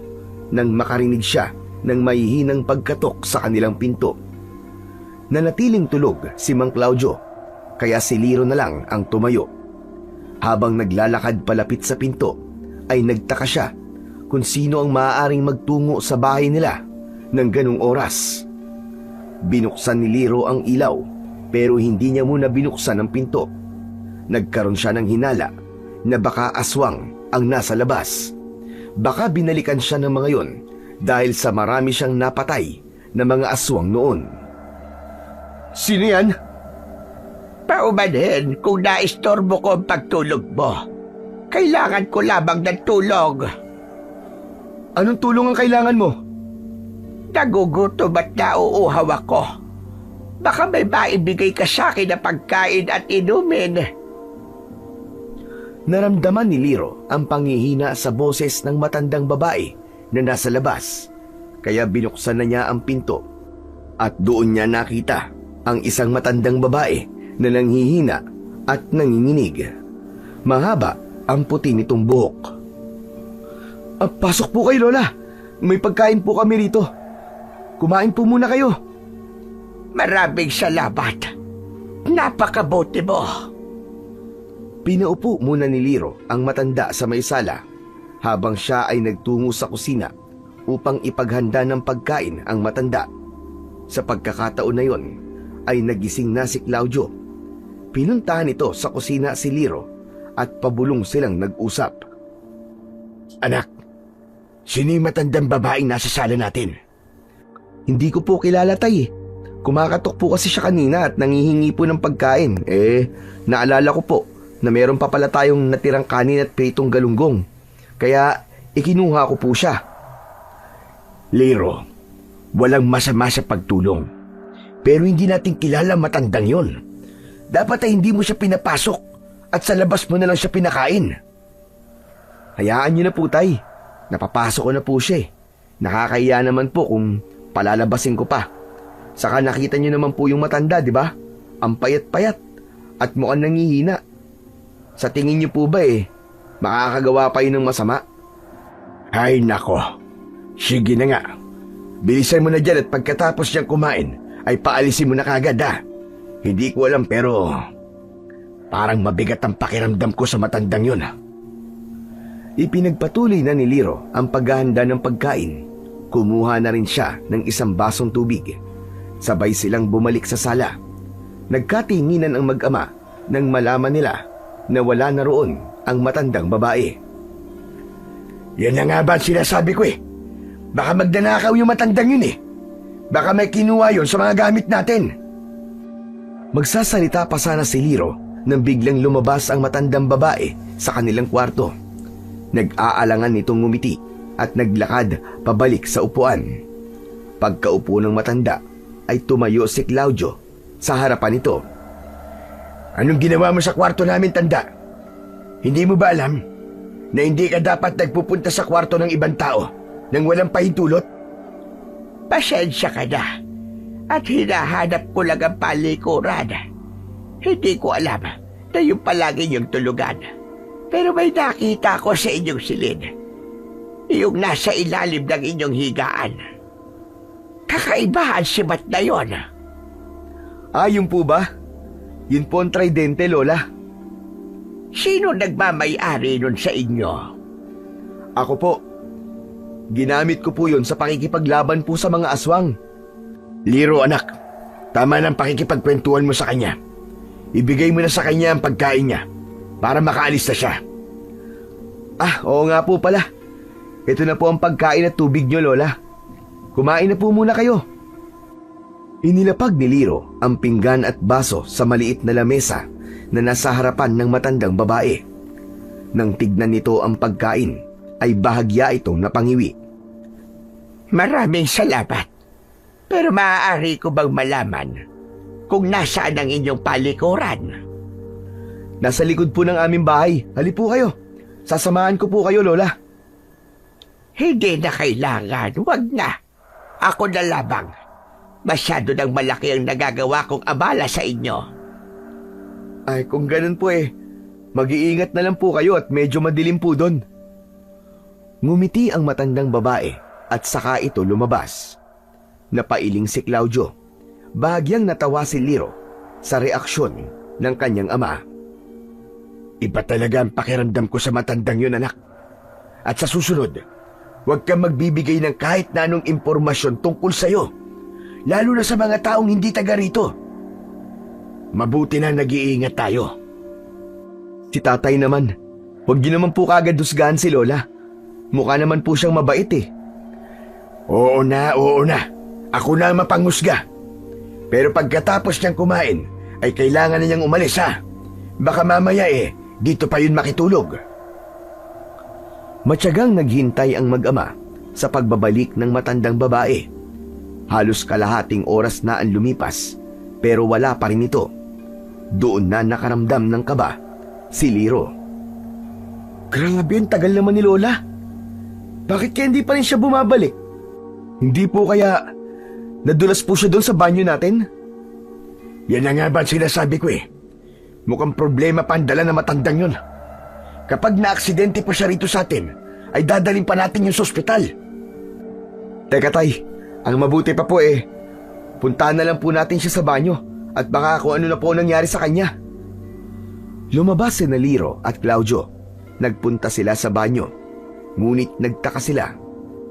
nang makarinig siya ng mahihinang pagkatok sa kanilang pinto. Nanatiling tulog si Mang Claudio, kaya si Liro na lang ang tumayo. Habang naglalakad palapit sa pinto, ay nagtaka siya kung sino ang maaaring magtungo sa bahay nila ng ganung oras. Binuksan ni Liro ang ilaw, pero hindi niya muna binuksan ang pinto. Nagkaroon siya ng hinala na baka aswang ang nasa labas. Baka binalikan siya ng mga yon dahil sa marami siyang napatay na mga aswang noon. Sino yan? Paumanhin kung naistorbo ko ang pagtulog mo. Kailangan ko lamang ng tulong. Anong tulong ang kailangan mo? Nagugutom at nauuhaw ako. Baka may maibigay ka sa akin na pagkain at inumin. Naramdaman ni Liro ang panghihina sa boses ng matandang babae na nasa labas, kaya binuksan na niya ang pinto at doon niya nakita ang isang matandang babae na nanghihina at nanginginig. Mahaba ang puti nitong buhok. Pasok po kayo, Lola. May pagkain po kami rito. Kumain po muna kayo. Maraming salamat. Napakabuti mo. Pinaupo muna ni Liro ang matanda sa may sala habang siya ay nagtungo sa kusina upang ipaghanda ng pagkain ang matanda. Sa pagkakataon na yon ay nagising na si Claudio. Pinuntahan ito sa kusina si Liro at pabulong silang nag-usap. Anak, sino yung matandang babaeng nasa sala natin? Hindi ko po kilala, tay. Kumakatok po kasi siya kanina at nangihingi po ng pagkain. Naalala ko po na meron pa pala tayong natirang kanin at pritong galunggong. Kaya ikinuha ko po siya. Liro, walang masama sa pagtulong. Pero hindi natin kilala matandang yon. Dapat ay hindi mo siya pinapasok at sa labas mo na lang siya pinakain. Hayaan niyo na po, tay. Napapasok ko na po siya. Nakakahiya naman po kung palalabasin ko pa. Saka nakita niyo naman po yung matanda, di ba? Ang payat-payat at mukhang nangihina. Sa tingin niyo po ba makakagawa pa yun ng masama? Ay nako, sige na nga. Bilisan mo na dyan at pagkatapos niyang kumain ay paalisin mo na kagad ha. Hindi ko alam pero parang mabigat ang pakiramdam ko sa matandang yun ha. Ipinagpatuloy na ni Liro ang paghahanda ng pagkain. Kumuha na rin siya ng isang basong tubig. Sabay silang bumalik sa sala. Nagkatinginan ang mag-ama nang malaman nila na wala na roon ang matandang babae. Yan na nga ba ang sinasabi ko Baka magdanakaw yung matandang yun Baka may kinuha yun sa mga gamit natin. Magsasalita pa sana si Liro nang biglang lumabas ang matandang babae sa kanilang kwarto. Nag-aalangan nitong ngumiti at naglakad pabalik sa upuan. Pagkaupo ng matanda ay tumayo si Claudio sa harapan nito. Anong ginawa mo sa kwarto namin, tanda? Hindi mo ba alam na hindi ka dapat nagpupunta sa kwarto ng ibang tao nang walang pahintulot? Pasensya ka na at hinahanap ko lang ang palikuran. Hindi ko alam na yung palagi niyong tulugan. Pero may nakita ko sa inyong silid. Yung nasa ilalim ng inyong higaan. Kakaibahan si Mat na yon. Yun po ba? Yun po ang tridente, Lola. Sino nagmamay-ari nun sa inyo? Ako po. Ginamit ko po yun sa pakikipaglaban po sa mga aswang. Liro, anak. Tama ng pakikipagkwentuhan mo sa kanya. Ibigay mo na sa kanya ang pagkain niya para makaalis na siya. Oo nga po pala. Ito na po ang pagkain at tubig niyo, Lola. Kumain na po muna kayo. Inilapag ni Liro ang pinggan at baso sa maliit na lamesa na nasa harapan ng matandang babae. Nang tignan nito ang pagkain, ay bahagya itong napangiwi. Maraming salamat. Pero maaari ko bang malaman kung nasaan ang inyong palikuran? Nasa likod po ng aming bahay. Hali po kayo. Sasamahan ko po kayo, Lola. Hindi na kailangan. Wag na. Ako na lamang. Masyado nang malaki ang nagagawa kong abala sa inyo. Ay, kung ganun po mag-iingat na lang po kayo at medyo madilim po doon. Ngumiti ang matandang babae at saka ito lumabas. Napailing si Claudio. Bahagyang natawa si Liro sa reaksyon ng kanyang ama. Iba talaga ang pakiramdam ko sa matandang yun, anak. At sa susunod, huwag kang magbibigay ng kahit na anong impormasyon tungkol sa'yo. Lalo na sa mga taong hindi taga rito. Mabuti na nag-iingat tayo. Si tatay naman, huwag niyo naman po kagad husgahan si Lola. Mukha naman po siyang mabait Oo na. Ako na ang mapanghusga. Pero pagkatapos niyang kumain, ay kailangan na niyang umalis, ha? Baka mamaya dito pa yun makitulog. Matyagang naghintay ang mag-ama sa pagbabalik ng matandang babae. Halos kalahating oras na ang lumipas, pero wala pa rin ito. Doon na nakaramdam ng kaba si Liro. Grabe, ang tagal naman ni Lola. Bakit kaya hindi pa rin siya bumabalik? Hindi po kaya nadulas po siya doon sa banyo natin? Yan na nga ba ang sinasabi ko Mukhang problema pa ang dala na matandang yun. Kapag na-aksidente pa siya rito sa atin, ay dadalhin pa natin yung sa ospital. Teka tay, ang mabuti pa po puntahan na lang po natin siya sa banyo at baka kung ano na po nangyari sa kanya. Lumabas si Liro at Claudio. Nagpunta sila sa banyo. Ngunit nagtaka sila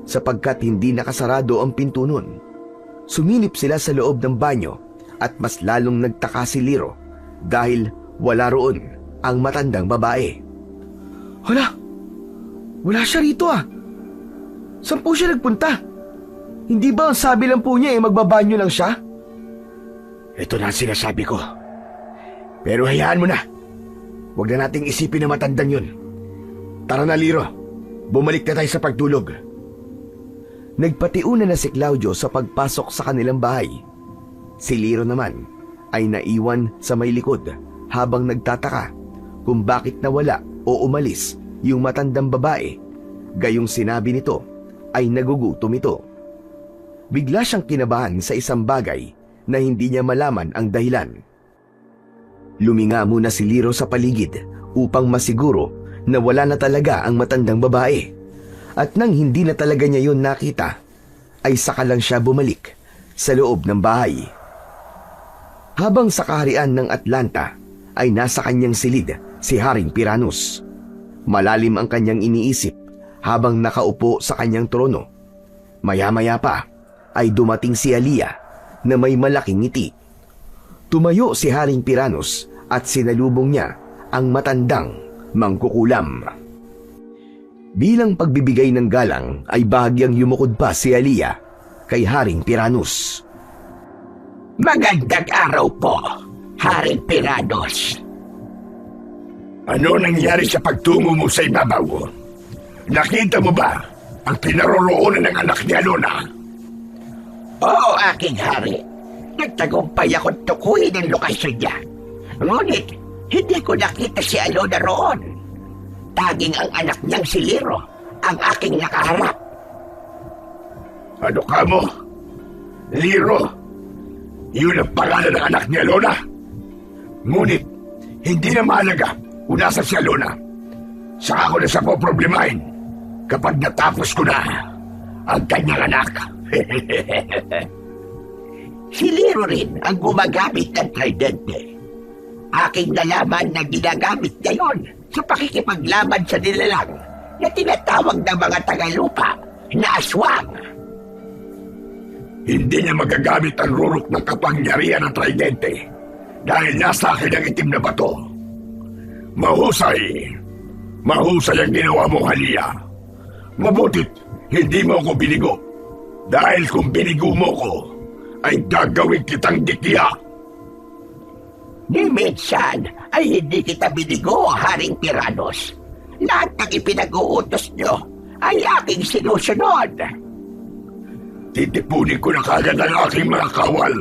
sapagkat hindi nakasarado ang pinto nun. Sumilip sila sa loob ng banyo at mas lalong nagtaka si Liro dahil wala roon ang matandang babae. Wala siya rito Saan po siya nagpunta? Hindi ba ang sabi lang po niya magbabanyo lang siya? Ito na ang sinasabi ko. Pero hayaan mo na. Huwag na nating isipin na matandang yun. Tara na, Liro. Bumalik na tayo sa pagtulog. Nagpatiuna na si Claudio sa pagpasok sa kanilang bahay. Si Liro naman ay naiwan sa may likod habang nagtataka kung bakit nawala o umalis yung matandang babae. Gayong sinabi nito ay nagugutom ito. Bigla siyang kinabahan sa isang bagay na hindi niya malaman ang dahilan. Luminga muna si Liro sa paligid upang masiguro na wala na talaga ang matandang babae. At nang hindi na talaga niya yun nakita, ay saka lang siya bumalik sa loob ng bahay. Habang sa kaharian ng Atlanta ay nasa kanyang silid si Haring Piranus. Malalim ang kanyang iniisip habang nakaupo sa kanyang trono. Maya-maya pa ay dumating si Alia na may malaking ngiti. Tumayo si Haring Piranus at sinalubong niya ang matandang mangkukulam. Bilang pagbibigay ng galang ay bahagyang yumukod pa si Alia kay Haring Piranus. Magandang araw po, Haring Piranus. Ano nangyari sa pagtungo mo sa ibabaw? Nakita mo ba ang pinaroroonan ng anak ni Alona? Oo, aking hari. Nagtagumpay akong tukuyin ang lokasyon niya. Ngunit, hindi ko nakita si Alona roon. Taging ang anak niyang si Liro ang aking nakaharap. Ano ka mo? Liro? Yun ang pangalan ng anak ni Alona? Ngunit, hindi na mahalaga kung nasa si Alona. Saka ko na siya poproblemahin kapag natapos ko na ang kanyang anak. Si Liro rin ang gumagamit ng tridente. Aking nalaman na ginagamit niya yon sa pakikipaglaban sa nilalang na tinatawag ng mga tagalupa na aswang. Hindi niya magagamit ang rurok ng kapangyarihan ng tridente dahil nasa akin ang itim na bato. Mahusay! Mahusay ang ginawa mo, Halia. Mabutit, hindi mo ako binigo. Dahil kung binigo mo ko, ay gagawin kitang dikya. Ni minsan ay hindi kita binigo, Haring Tiranos. Lahat ng ipinag-uutos nyo ay aking sinusunod. Titipunin ko na kagad ang aking mga kawal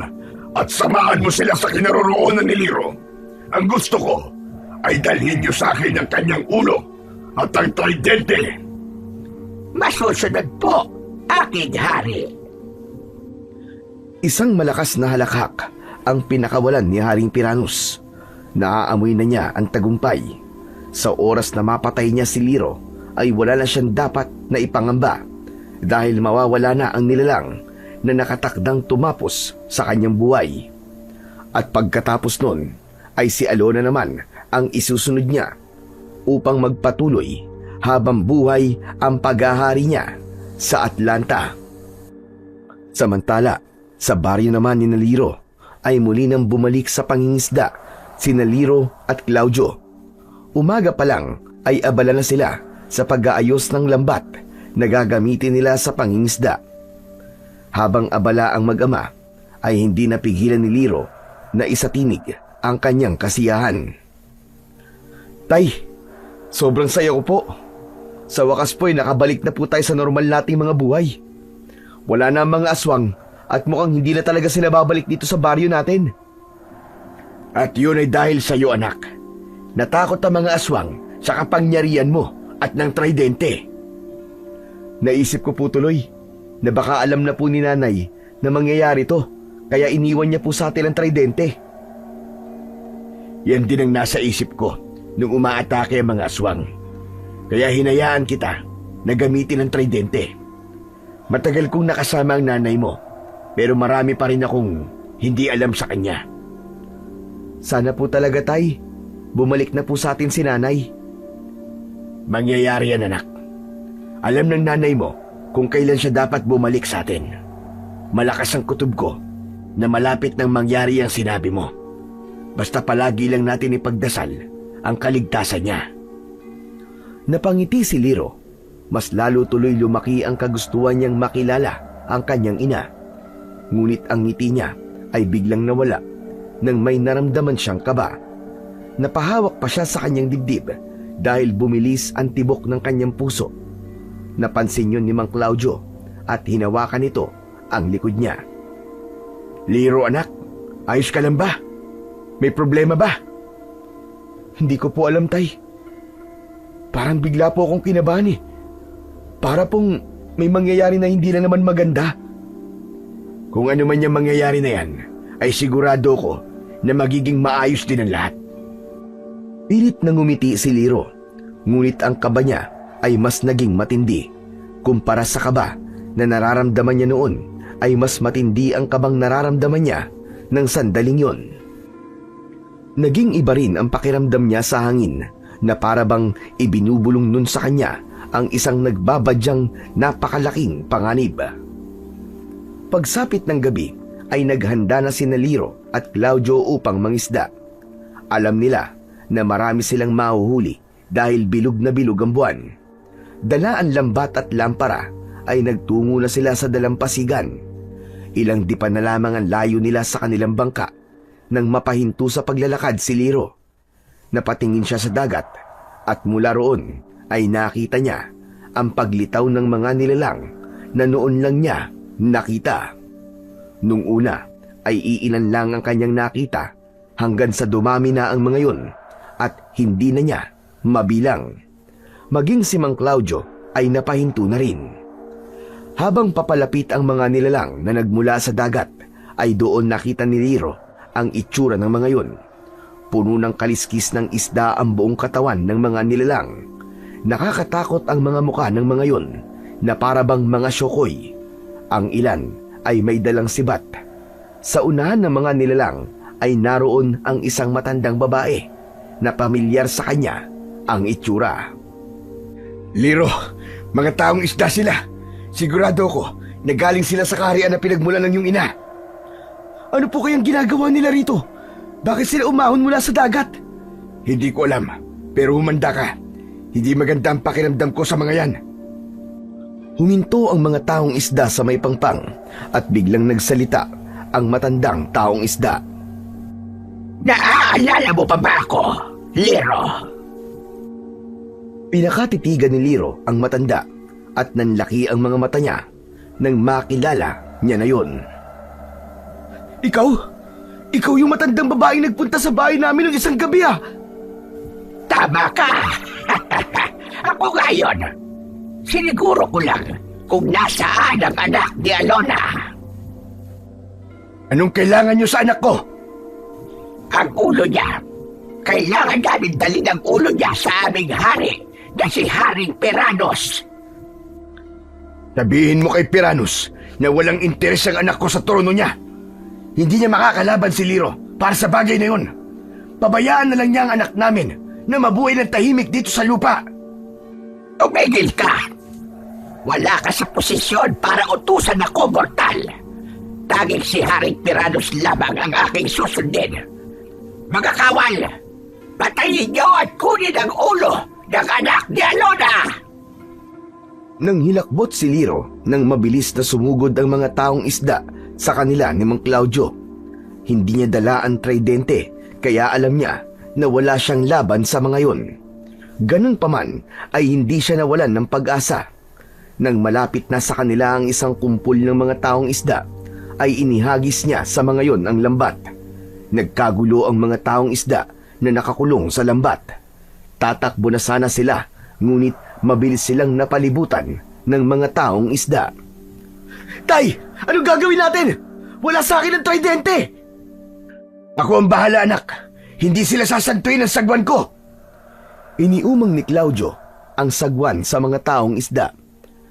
at samahan mo sila sa kinaroroonan ni Liro. Ang gusto ko ay dalhin niyo sa akin ang kanyang ulo at ang tridente. Masusunod po, aking hari. Isang malakas na halakhak ang pinakawalan ni Haring Tiranos. Naaamoy na niya ang tagumpay. Sa oras na mapatay niya si Liro ay wala na siyang dapat na ipangamba dahil mawawala na ang nilalang na nakatakdang tumapos sa kanyang buhay. At pagkatapos nun ay si Alona naman ang isusunod niya upang magpatuloy habang buhay ang paghahari niya sa Atlanta. Samantala, sa baryo naman ni Liro ay muli nang bumalik sa pangingisda sina Liro at Claudio. Umaga pa lang ay abala na sila sa pag-aayos ng lambat na gagamitin nila sa pangingisda. Habang abala ang mag-ama ay hindi napigilan ni Liro na isatinig ang kanyang kasiyahan. Tay, sobrang saya ko po. Sa wakas po ay nakabalik na po tayo sa normal nating mga buhay. Wala na ang mga aswang at mukhang hindi na talaga sila babalik dito sa baryo natin. At yun ay dahil sa iyo, anak. Natakot ang mga aswang sa kapangyarihan mo at ng tridente. Naisip ko po tuloy na baka alam na po ni nanay na mangyayari to, kaya iniwan niya po sa atin ang tridente. Yan din ang nasa isip ko nung umaatake ang mga aswang. Kaya hinayaan kita na gamitin ang tridente. Matagal kong nakasama ang nanay mo, pero marami pa rin akong hindi alam sa kanya. Sana po talaga, tay, bumalik na po sa atin si nanay. Mangyayari yan, anak. Alam ng nanay mo kung kailan siya dapat bumalik sa atin. Malakas ang kutob ko na malapit nang mangyari ang sinabi mo. Basta palagi lang natin ipagdasal ang kaligtasan niya. Napangiti si Liro. Mas lalo tuloy lumaki ang kagustuhan niyang makilala ang kanyang ina. Ngunit ang ngiti niya ay biglang nawala nang may naramdaman siyang kaba. Napahawak pa siya sa kanyang dibdib dahil bumilis ang tibok ng kanyang puso. Napansin yun ni Mang Claudio at hinawakan nito ang likod niya. Liro, anak, ayos ka lang ba? May problema ba? Hindi ko po alam, tay. Parang bigla po akong kinabahan eh. Para pong may mangyayari na hindi na naman maganda. Kung ano man yung mangyayari na yan, ay sigurado ko na magiging maayos din ang lahat. Pilit na ngumiti si Liro, ngunit ang kaba niya ay mas naging matindi. Kumpara sa kaba na nararamdaman niya noon, ay mas matindi ang kabang nararamdaman niya ng sandaling yon. Naging iba rin ang pakiramdam niya sa hangin na para bang ibinubulong nun sa kanya ang isang nagbabadyang napakalaking panganib. Pagsapit ng gabi ay naghanda na sina Liro at Claudio upang mangisda. Alam nila na marami silang mahuhuli dahil bilog na bilog ang buwan. Dala ang lambat at lampara ay nagtungo na sila sa dalampasigan. Ilang dipa na lamang ang layo nila sa kanilang bangka nang mapahinto sa paglalakad si Liro. Napatingin siya sa dagat at mula roon ay nakita niya ang paglitaw ng mga nilalang na noon lang niya nakita. Nung una ay iilan lang ang kanyang nakita hanggang sa dumami na ang mga yun at hindi na niya mabilang. Maging si Mang Claudio ay napahinto na rin. Habang papalapit ang mga nilalang na nagmula sa dagat ay doon nakita ni Liro ang itsura ng mga yun. Puno ng kaliskis ng isda ang buong katawan ng mga nilalang. Nakakatakot ang mga muka ng mga yun na para bang mga syokoy. Ang ilan ay may dalang sibat. Sa unahan ng mga nilalang ay naroon ang isang matandang babae na pamilyar sa kanya ang itsura. Liro, mga taong isda sila. Sigurado ko na galing sila sa kaharian na pinagmulan ng iyong ina. Ano po kayang ginagawa nila rito? Bakit sila umahon mula sa dagat? Hindi ko alam, pero humanda ka. Hindi maganda ang pakiramdam ko sa mga yan. Huminto ang mga taong isda sa may pangpang at biglang nagsalita ang matandang taong isda. Naaalala mo pa ba ako, Liro? Pinakatitigan ni Liro ang matanda at nanlaki ang mga mata niya nang makilala niya na yun. Ikaw? Ikaw yung matandang babaeng nagpunta sa bahay namin ng isang gabi ah! Tama ka! Ako ngayon, siniguro ko lang kung nasaan ang anak ni Alona. Anong kailangan niyo sa anak ko? Ang ulo niya. Kailangan namin dalhin ang ulo niya sa aming hari na si Haring Peranos. Sabihin mo kay Piranus na walang interes ang anak ko sa trono niya. Hindi niya makakalaban si Liro para sa bagay na yun. Pabayaan na lang niya ang anak namin na mabuhay ng tahimik dito sa lupa. Tumigil ka! Wala ka sa posisyon para utusan ako, mortal. Tanging si Haring Peranos lamang ang aking susundin. Mga kawal, patayin niyo at kunin ang ulo ng anak ni Alona! Nang hilakbot si Liro nang mabilis na sumugod ang mga taong isda sa kanila ni Mang Claudio. Hindi niya dala ang tridente kaya alam niya na wala siyang laban sa mga yun. Ganun pa man ay hindi siya nawalan ng pag-asa. Nang malapit na sa kanila ang isang kumpul ng mga taong isda, ay inihagis niya sa mga yon ang lambat. Nagkagulo ang mga taong isda na nakakulong sa lambat. Tatakbo na sana sila, ngunit mabilis silang napalibutan ng mga taong isda. Tay! Anong gagawin natin? Wala sa akin ang tridente! Ako ang bahala, anak. Hindi sila sasantuin ng sagwan ko. Iniumang ni Claudio ang sagwan sa mga taong isda.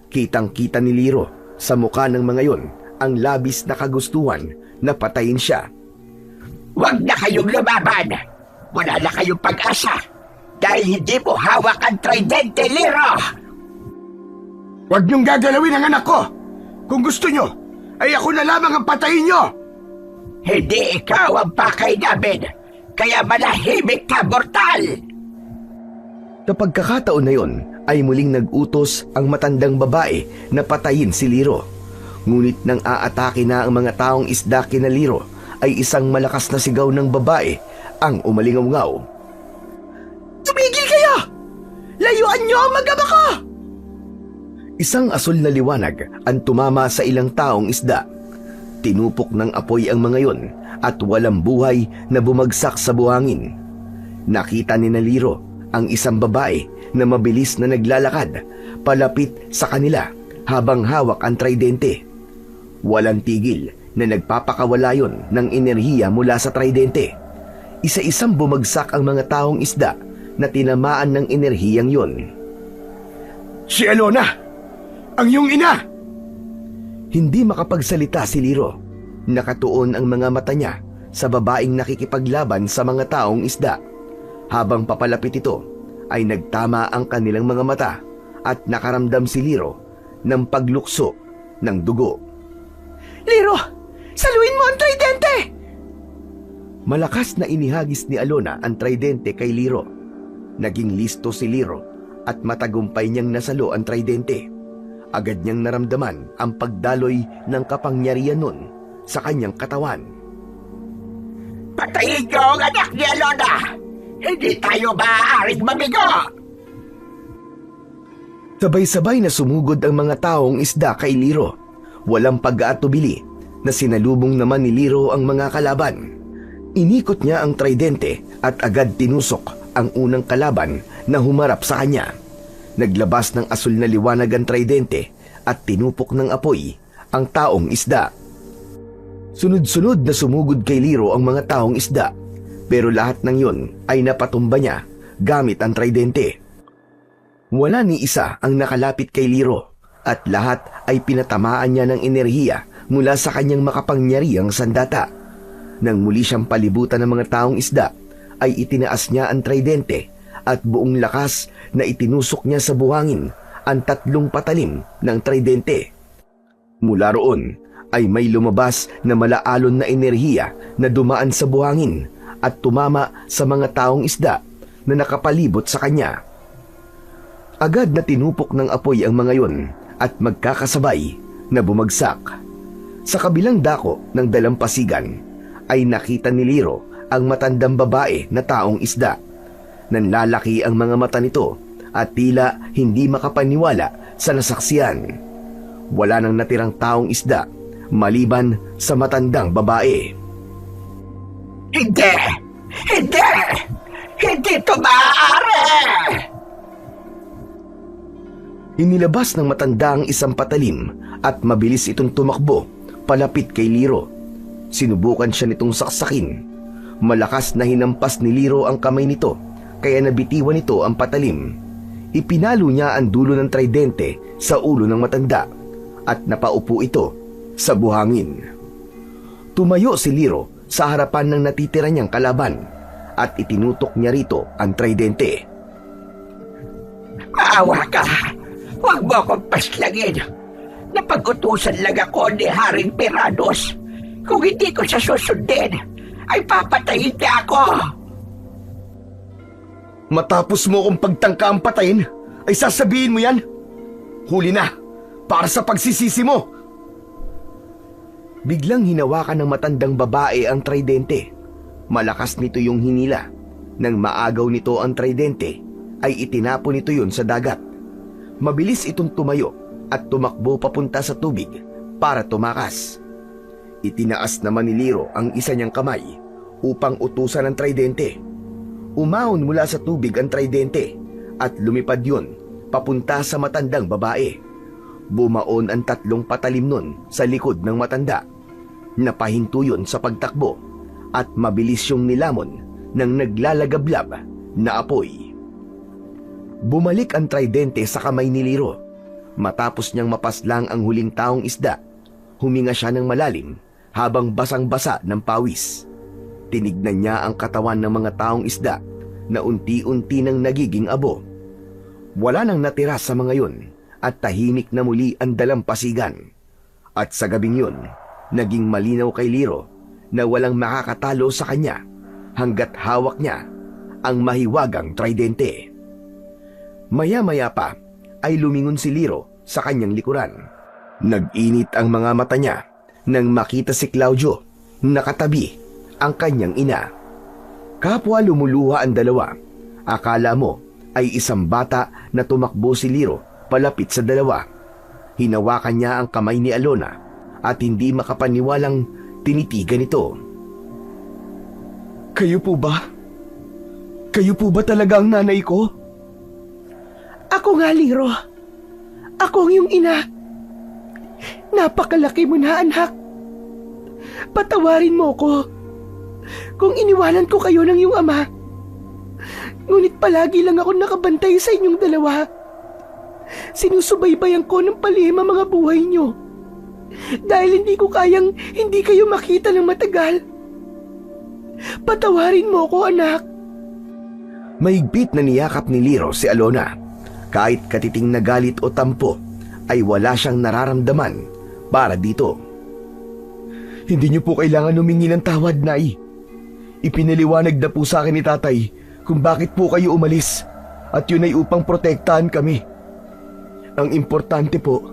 Kitang-kita ni Liro sa mukha ng mga yon ang labis na kagustuhan na patayin siya. Huwag na kayong lumaban! Wala na kayong pag-asa! Dahil hindi mo hawak ang tridente, Liro! Huwag niyong gagalawin ang anak ko. Kung gusto niyo, ay ako na lamang ang patayin niyo. Hindi ikaw ang pakay namin! Kaya manahimik ka, mortal! Sa pagkakataon na yon ay muling nag-utos ang matandang babae na patayin si Liro. Ngunit nang aatake na ang mga taong isda kina Liro, ay isang malakas na sigaw ng babae ang umalingaw-ngaw. Tumigil kayo! Layuan niyo ang mag-ama ko! Isang asul na liwanag ang tumama sa ilang taong isda. Tinupok ng apoy ang mga yon at walang buhay na bumagsak sa buhangin. Nakita ni Liro ang isang babae na mabilis na naglalakad palapit sa kanila habang hawak ang tridente. Walang tigil na nagpapakawala yon ng enerhiya mula sa tridente. Isa-isang bumagsak ang mga taong isda na tinamaan ng enerhiyang yon. Si Alona! Ang iyong ina! Hindi makapagsalita si Liro. Nakatuon ang mga mata niya sa babaeng nakikipaglaban sa mga taong isda. Habang papalapit ito, ay nagtama ang kanilang mga mata at nakaramdam si Liro ng paglukso ng dugo. Liro! Saluin mo ang tridente! Malakas na inihagis ni Alona ang tridente kay Liro. Naging listo si Liro at matagumpay niyang nasalo ang tridente. Agad niyang naramdaman ang pagdaloy ng kapangyarihan nun sa kanyang katawan. Patayin niyo ang anak ni Alona! Hindi tayo maaaring mamigo! Sabay-sabay na sumugod ang mga taong isda kay Liro. Walang pag-aatubili na sinalubong naman ni Liro ang mga kalaban. Inikot niya ang tridente at agad tinusok ang unang kalaban na humarap sa kanya. Naglabas ng asul na liwanag ang tridente at tinupok ng apoy ang taong isda. Sunod-sunod na sumugod kay Liro ang mga taong isda, pero lahat ng yon ay napatumba niya gamit ang tridente. Wala ni isa ang nakalapit kay Liro at lahat ay pinatamaan niya ng enerhiya mula sa kanyang makapangyarihang sandata. Nang muli siyang palibutan ng mga taong isda, ay itinaas niya ang tridente at buong lakas na itinusok niya sa buhangin ang 3 patalim ng tridente. Mula roon ay may lumabas na malaalon na enerhiya na dumaan sa buhangin at tumama sa mga taong isda na nakapalibot sa kanya. Agad na tinupok ng apoy ang mga yon at magkakasabay na bumagsak. Sa kabilang dako ng dalampasigan ay nakita ni Liro ang matandang babae na taong isda. Nanlalaki ang mga mata nito at tila hindi makapaniwala sa nasaksiyan. Wala nang natirang taong isda maliban sa matandang babae. Hindi! Hindi! Hindi ito maaari! Inilabas ng matanda ang isang patalim at mabilis itong tumakbo palapit kay Liro. Sinubukan siya nitong saksakin. Malakas na hinampas ni Liro ang kamay nito kaya nabitiwan nito ang patalim. Ipinalo niya ang dulo ng tridente sa ulo ng matanda at napaupo ito sa buhangin. Tumayo si Liro sa harapan ng natitira niyang kalaban at itinutok niya rito ang tridente. Maawa ka! Huwag mo akong paslangin! Napag-utusan lang ako ni Haring Peranos. Kung hindi ko siya susundin, ay papatayin niya ako! Matapos mo kong pagtangka ang patayin, ay sasabihin mo yan? Huli na, para sa pagsisisi mo! Biglang hinawakan ng matandang babae ang tridente. Malakas nito yung hinila. Nang maagaw nito ang tridente, ay itinapon nito yun sa dagat. Mabilis itong tumayo at tumakbo papunta sa tubig para tumakas. Itinaas naman ni Liro ang isa niyang kamay upang utusan ang tridente. Umahon mula sa tubig ang tridente at lumipad yun papunta sa matandang babae. Bumaon ang 3 patalim nun sa likod ng matanda. Napahinto yun sa pagtakbo at mabilis yung nilamon ng naglalagablab na apoy. Bumalik ang tridente sa kamay ni Liro. Matapos niyang mapaslang ang huling taong isda, huminga siya ng malalim habang basang-basa ng pawis. Tinignan niya ang katawan ng mga taong isda na unti-unti nang nagiging abo. Wala nang natira sa mga yun at tahimik na muli ang dalampasigan. At sa gabing yun, naging malinaw kay Liro na walang makakatalo sa kanya hanggat hawak niya ang mahiwagang tridente. Maya-maya pa ay lumingon si Liro sa kanyang likuran. Nag-init ang mga mata niya nang makita si Claudio nakatabi ang kanyang ina. Kapwa lumuluha ang dalawa. Akala mo ay isang bata na tumakbo si Liro palapit sa dalawa. Hinawakan niya ang kamay ni Alona at hindi makapaniwalang tinitigan ito. Kayo po ba? Kayo po ba talaga ang nanay ko? Ako nga, Liro. Ako ang iyong ina. Napakalaki mo na, anak. Patawarin mo ko kung iniwanan ko kayo ng iyong ama. Ngunit palagi lang ako nakabantay sa inyong dalawa. Sinusubaybayan ko ng palihim ang mga buhay niyo. Dahil hindi ko kayang hindi kayo makita ng matagal. Patawarin mo ko, anak. Mahigpit na niyakap ni Liro si Alona. Kahit katiting na galit o tampo, ay wala siyang nararamdaman para dito. Hindi niyo po kailangan humingi ng tawad, Nay. Ipinaliwanag na po sa akin ni Tatay kung bakit po kayo umalis at yun ay upang protektahan kami. Ang importante po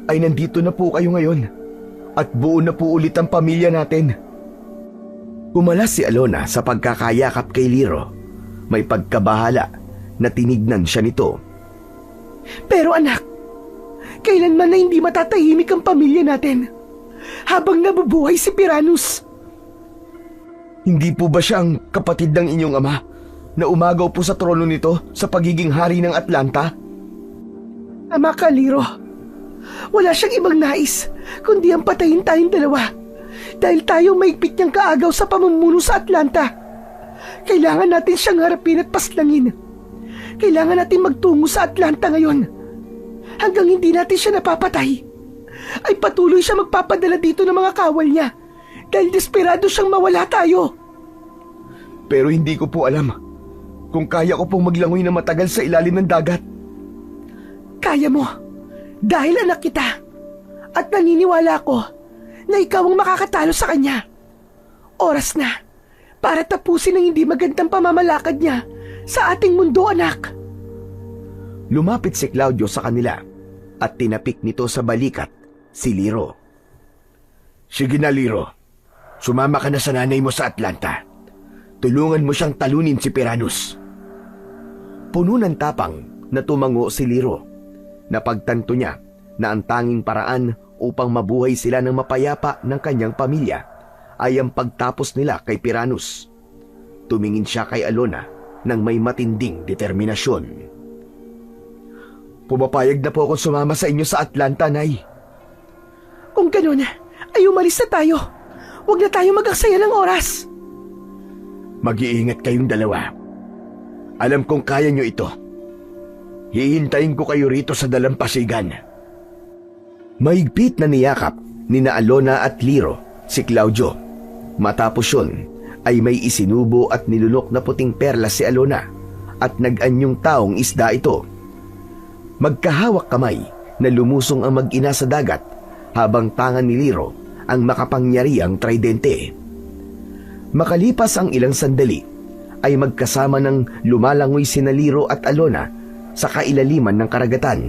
ay nandito na po kayo ngayon at buo na po ulit ang pamilya natin. Umalas si Alona sa pagkakayakap kay Liro. May pagkabahala na tinignan siya nito. Pero anak, kailanman na hindi matatahimik ang pamilya natin habang nabubuhay si Piranus. Hindi po ba siya ang kapatid ng inyong ama na umagaw po sa trono nito sa pagiging hari ng Atlanta? Ama ka, Liro. Wala siyang ibang nais kundi ang patayin tayong dalawa dahil tayo maigpit niyang kaagaw sa pamumuno sa Atlanta. Kailangan natin siyang harapin at paslangin. Kailangan natin magtungo sa Atlanta ngayon. Hanggang hindi natin siya napapatay, ay patuloy siya magpapadala dito ng mga kawal niya dahil desperado siyang mawala tayo. Pero hindi ko po alam kung kaya ko pong maglangoy na matagal sa ilalim ng dagat. Kaya mo, dahil anak kita. At naniniwala ko na ikaw ang makakatalo sa kanya. Oras na para tapusin ang hindi magandang pamamalakad niya sa ating mundo, anak. Lumapit si Claudio sa kanila at tinapik nito sa balikat si Liro. Sige na, Liro. Sumama ka na sa nanay mo sa Atlanta. Tulungan mo siyang talunin si Piranus. Puno ng tapang na tumango si Liro. Napagtanto niya na ang tanging paraan upang mabuhay sila ng mapayapa ng kanyang pamilya ay ang pagtapos nila kay Piranus. Tumingin siya kay Alona ng may matinding determinasyon. Pumapayag na po akong sumama sa inyo sa Atlanta, Nay. Kung ganun, ay umalis na tayo. Huwag na tayo mag-aksaya ng oras. Mag-iingat kayong dalawa. Alam kong kaya nyo ito. Hihintayin ko kayo rito sa dalampasigan. Mahigpit na niyakap ni na Alona at Liro si Claudio. Matapos yun, ay may isinubo at nilunok na puting perlas si Alona at nag-anyong taong isda ito. Magkahawak kamay na lumusong ang mag-ina sa dagat habang tangan ni Liro ang makapangyariang tridente. Makalipas ang ilang sandali, ay magkasama ng lumalangoy sina Liro at Alona sa kailaliman ng karagatan.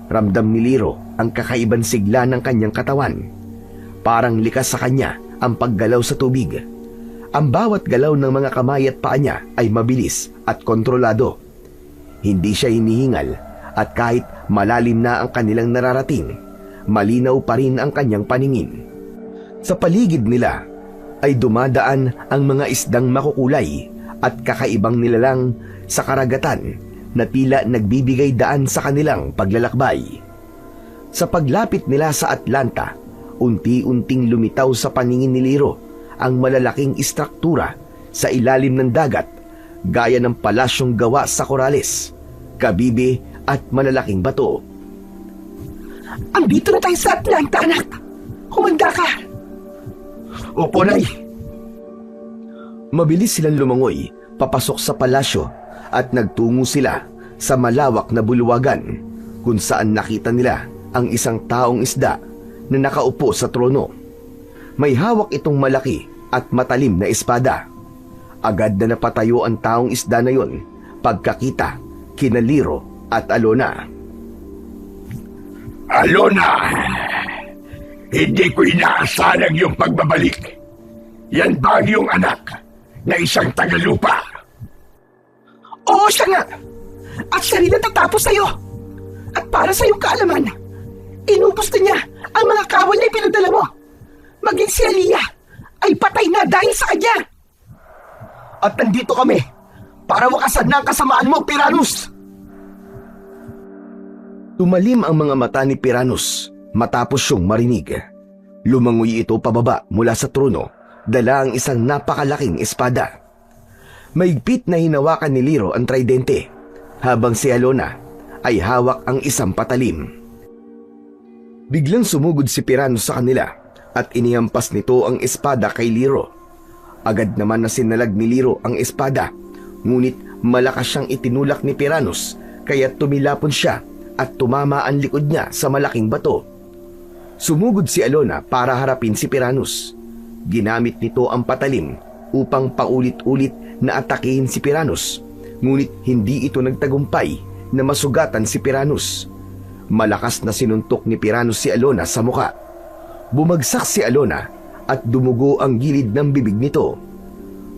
Ramdam ni Liro ang kakaibang sigla ng kanyang katawan. Parang likas sa kanya ang paggalaw sa tubig. Ang bawat galaw ng mga kamay at paa niya ay mabilis at kontrolado. Hindi siya hinihingal at kahit malalim na ang kanilang nararating, malinaw pa rin ang kanyang paningin. Sa paligid nila ay dumadaan ang mga isdang makukulay at kakaibang nilalang sa karagatan na tila nagbibigay daan sa kanilang paglalakbay. Sa paglapit nila sa Atlanta, unti-unting lumitaw sa paningin ni Liro ang malalaking istruktura sa ilalim ng dagat gaya ng palasyong gawa sa korales, kabibe at malalaking bato. Andito na tayo sa Atlanta, anak. Humanda ka. Opo, Nay. Mabilis silang lumangoy papasok sa palasyo at nagtungo sila sa malawak na bulwagan kung saan nakita nila ang isang taong isda na nakaupo sa trono. May hawak itong malaki at matalim na espada. Agad na napatayo ang taong isda na yon pagkakita kina Liro at Alona. Alona! Hindi ko inaasahan ang iyong pagbabalik. Yan ba ang iyong anak na isang tagalupa? Oo, siya nga. At siya rin natatapos sa'yo. At para sa iyong kaalaman, inubos na niya ang mga kawal na ipinadala mo. Maging si Aliyah ay patay na dahil sa kanya. At nandito kami para wakasan na ang kasamaan mo, Piranus! Tumalim ang mga mata ni Piranus matapos siyang marinig. Lumangoy ito pababa mula sa trono, dala ang isang napakalaking espada. Mahigpit na hinawakan ni Liro ang tridente, habang si Alona ay hawak ang isang patalim. Biglang sumugod si Piranus sa kanila at inihampas nito ang espada kay Liro. Agad naman na sinalag ni Liro ang espada, ngunit malakas siyang itinulak ni Piranus kaya tumilapon siya at tumama ang likod niya sa malaking bato. Sumugod si Alona para harapin si Piranus. Ginamit nito ang patalim upang paulit-ulit na atakihin si Piranus, ngunit hindi ito nagtagumpay na masugatan si Piranus. Malakas na sinuntok ni Piranus si Alona sa muka. Bumagsak si Alona at dumugo ang gilid ng bibig nito.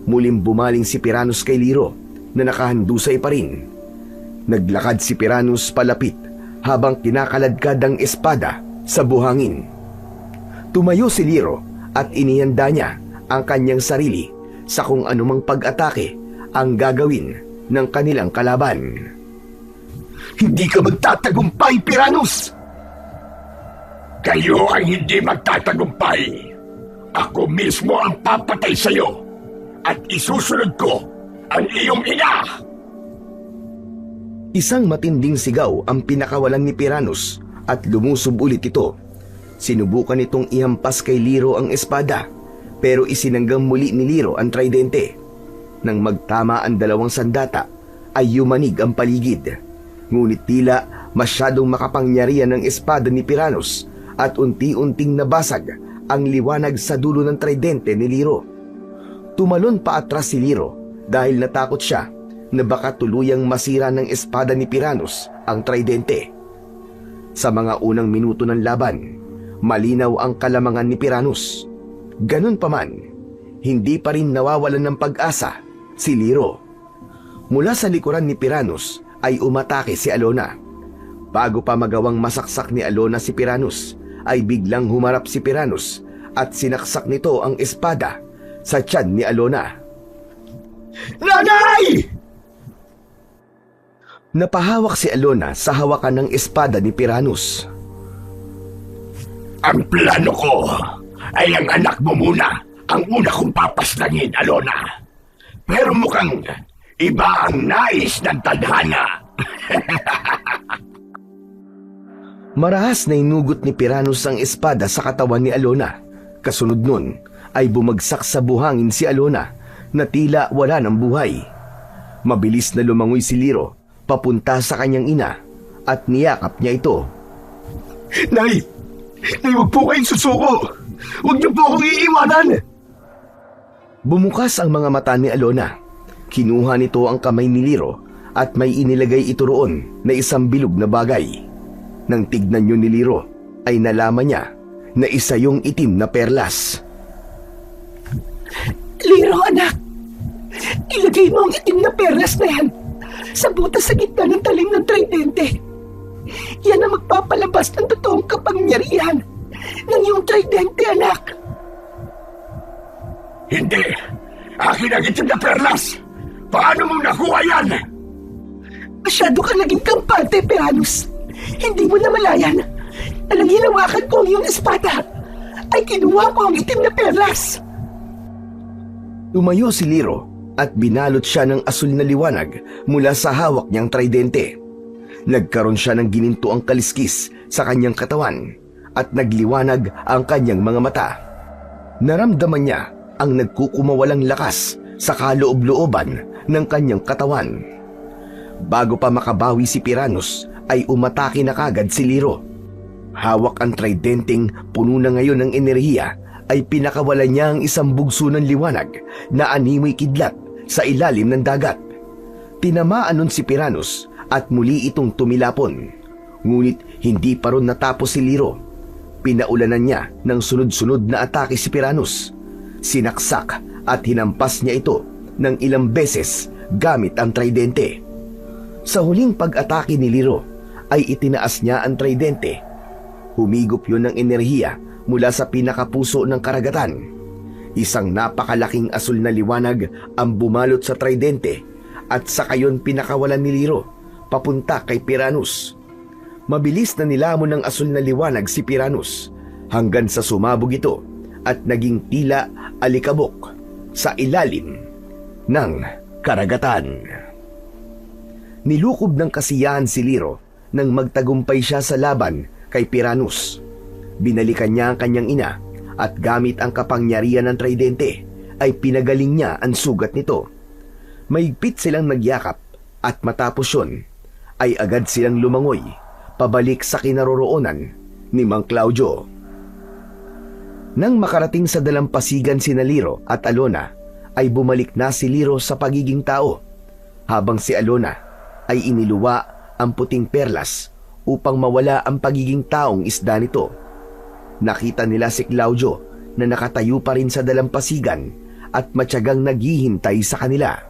Muling bumaling si Piranus kay Liro na nakahandusay pa rin. Naglakad si Piranus palapit habang kinakaladkad ang espada sa buhangin. Tumayo si Liro at inihanda niya ang kanyang sarili sa kung anumang pag-atake ang gagawin ng kanilang kalaban. Hindi ka magtatagumpay, Piranus! Kayo ang hindi magtatagumpay. Ako mismo ang papatay sa iyo at isusunod ko ang iyong ina! Isang matinding sigaw ang pinakawalan ni Piranus at lumusob ulit ito. Sinubukan itong ihampas kay Liro ang espada, pero isinanggam muli ni Liro ang tridente. Nang magtama ang dalawang sandata, ay yumanig ang paligid. Ngunit tila masyadong makapangyarihan ng espada ni Piranus at unti-unting nabasag ang liwanag sa dulo ng tridente ni Liro. Tumalon pa atras si Liro dahil natakot siya na baka tuluyang masira ng espada ni Piranus ang tridente. Sa mga unang minuto ng laban, malinaw ang kalamangan ni Piranus. Ganun pa man, hindi pa rin nawawalan ng pag-asa si Liro. Mula sa likuran ni Piranus ay umatake si Alona. Bago pa magawang masaksak ni Alona si Piranus, ay biglang humarap si Piranus at sinaksak nito ang espada sa tiyan ni Alona. Nanay! Napahawak si Alona sa hawakan ng espada ni Piranus. Ang plano ko ay ang anak mo muna ang una kong papaslangin, Alona. Pero mukhang iba ang nais ng tadhana. Marahas na inugot ni Piranus ang espada sa katawan ni Alona. Kasunod nun ay bumagsak sa buhangin si Alona na tila wala ng buhay. Mabilis na lumangoy si Liro papunta sa kanyang ina at niyakap niya ito. Nay! Nay, huwag po kayong susuko! Huwag niyo po akong iiwanan! Bumukas ang mga mata ni Alona. Kinuha nito ang kamay ni Liro at may inilagay ito roon na isang bilog na bagay. Nang tignan niyo ni Liro, ay nalaman niya na isa yung itim na perlas. Liro, anak! Ilagay mo ang itim na perlas na yan sa butas sa gitna ng talim ng tridente. Yan ang magpapalabas ng totoong kapangyarihan ng iyong tridente, anak. Hindi! Akin ang itim na perlas! Paano mo nakuha yan? Masyado ka naging kampante, Piranus. Hindi mo namalayan na nang hinawakan ko ang iyong espada ay kinuha ko ang itim na perlas. Tumayo si Liro at binalot siya ng asul na liwanag mula sa hawak niyang tridente. Nagkaroon siya ng ginintuang kaliskis sa kanyang katawan at nagliwanag ang kanyang mga mata. Naramdaman niya ang nagkukumawalang lakas sa kaloob-looban ng kanyang katawan. Bago pa makabawi si Piranus ay umatake na kagad si Liro. Hawak ang tridenteng puno na ngayon ng enerhiya ay pinakawalan niya ang isang bugso ng liwanag na animoy kidlat sa ilalim ng dagat. Tinamaan nun si Piranus at muli itong tumilapon. Ngunit hindi pa ron natapos si Liro. Pinaulanan niya ng sunod-sunod na atake si Piranus. Sinaksak at hinampas niya ito ng ilang beses gamit ang tridente. Sa huling pag-atake ni Liro ay itinaas niya ang tridente. Humigop yun ng enerhiya mula sa pinakapuso ng karagatan. Isang napakalaking asul na liwanag ang bumalot sa tridente at sa kayon pinakawalan ni Liro papunta kay Piranus. Mabilis na nilamon ng asul na liwanag si Piranus hanggang sa sumabog ito at naging tila alikabok sa ilalim ng karagatan. Nilukob ng kasiyahan si Liro nang magtagumpay siya sa laban kay Piranus. Binalikan niya ang kanyang ina at gamit ang kapangyarihan ng tridente ay pinagaling niya ang sugat nito. Mahigpit silang nagyakap at matapos yun ay agad silang lumangoy pabalik sa kinaroroonan ni Mang Claudio. Nang makarating sa dalampasigan sina Liro at Alona ay bumalik na si Liro sa pagiging tao habang si Alona ay iniluwa ang puting perlas upang mawala ang pagiging taong isda nito. Nakita nila si Claudio na nakatayo pa rin sa dalampasigan at matyagang naghihintay sa kanila.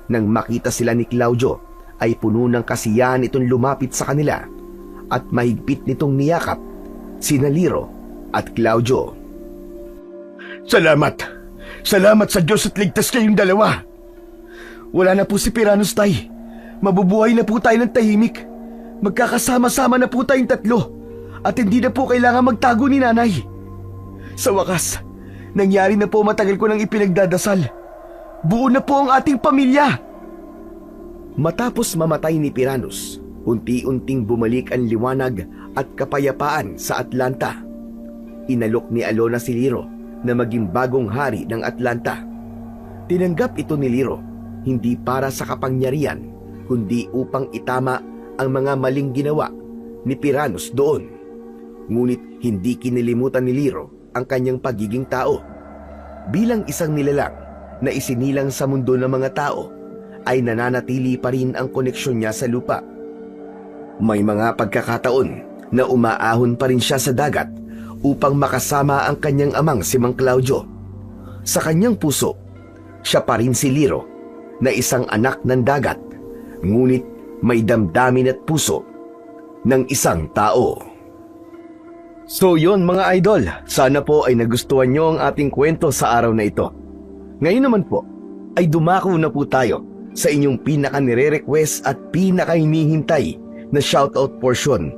Nang makita sila ni Claudio ay puno ng kasiyahan itong lumapit sa kanila at mahigpit nitong niyakap sina Liro at Claudio. Salamat! Salamat sa Diyos at ligtas kayong dalawa! Wala na po si Piranus, tay. Mabubuhay na po tayo ng tahimik. Magkakasama-sama na po tayong tatlo at hindi na po kailangan magtago ni nanay. Sa wakas, nangyari na po matagal ko nang ipinagdadasal. Buo na po ang ating pamilya. Matapos mamatay ni Piranus, unti-unting bumalik ang liwanag at kapayapaan sa Atlanta. Inalok ni Alona si Liro na maging bagong hari ng Atlanta. Tinanggap ito ni Liro hindi para sa kapangyarihan, kundi upang itama ang mga maling ginawa ni Piranus doon. Ngunit hindi kinilimutan ni Liro ang kanyang pagiging tao. Bilang isang nilalang na isinilang sa mundo ng mga tao, ay nananatili pa rin ang koneksyon niya sa lupa. May mga pagkakataon na umaahon pa rin siya sa dagat upang makasama ang kanyang amang si Mang Claudio. Sa kanyang puso, siya pa rin si Liro na isang anak ng dagat, ngunit may damdamin at puso ng isang tao. So yon mga idol, sana po ay nagustuhan nyo ang ating kwento sa araw na ito. Ngayon naman po, ay dumako na po tayo sa inyong pinaka-nire-request at pinaka-hinihintay na shoutout portion.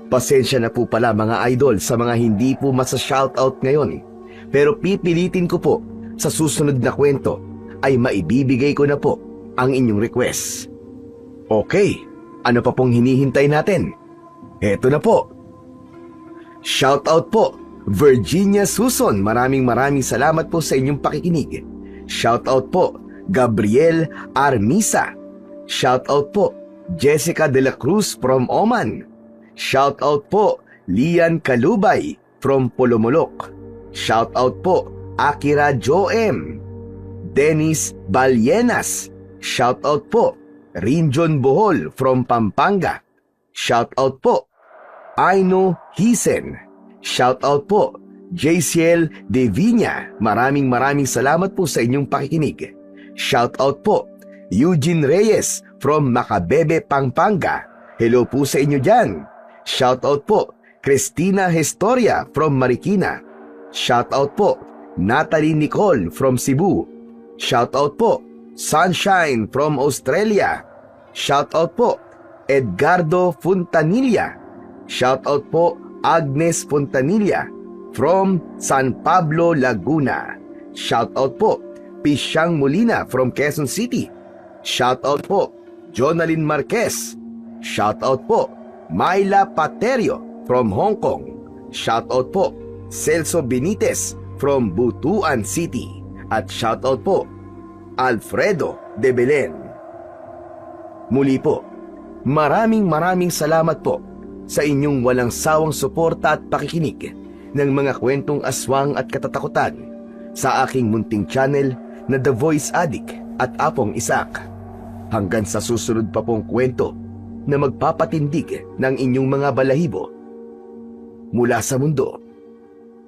Pasensya na po pala mga idol sa mga hindi po masa-shoutout ngayon, pero pipilitin ko po sa susunod na kwento ay maibibigay ko na po ang inyong request. Okay, ano pa pong hinihintay natin? Eto na po. Shoutout po, Virginia Suson, maraming salamat po sa inyong pakikinig. Shoutout po, Gabriel Armisa. Shoutout po, Jessica de la Cruz from Oman. Shoutout po, Lian Kalubay from Polomolok. Shoutout po, Akira Joem. Dennis Balyenas. Shoutout po, Rinjon Bohol from Pampanga. Shoutout po, Aino Hisen. Shoutout po, JCL De Viña. Maraming salamat po sa inyong pakikinig. Shoutout po, Eugene Reyes from Macabebe, Pampanga. Hello po sa inyo dyan. Shoutout po, Christina Historia from Marikina. Shoutout po, Natalie Nicole from Cebu. Shoutout po, Sunshine from Australia. Shoutout po, Edgardo Fontanilla. Shoutout po, Agnes Fontanilla from San Pablo, Laguna. Shoutout po, Pisyang Molina from Quezon City. Shoutout po, Jonalyn Marquez. Shoutout po, Myla Paterio from Hong Kong. Shoutout po, Celso Benitez from Butuan City. At shoutout po, Alfredo de Belen. Muli po, maraming salamat po sa inyong walang sawang suporta at pakikinig ng mga kwentong aswang at katatakutan sa aking munting channel na The Voice Addict at Apong Isaac. Hanggang sa susunod pa pong kwento na magpapatindig ng inyong mga balahibo mula sa mundo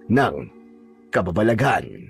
ng kababalaghan.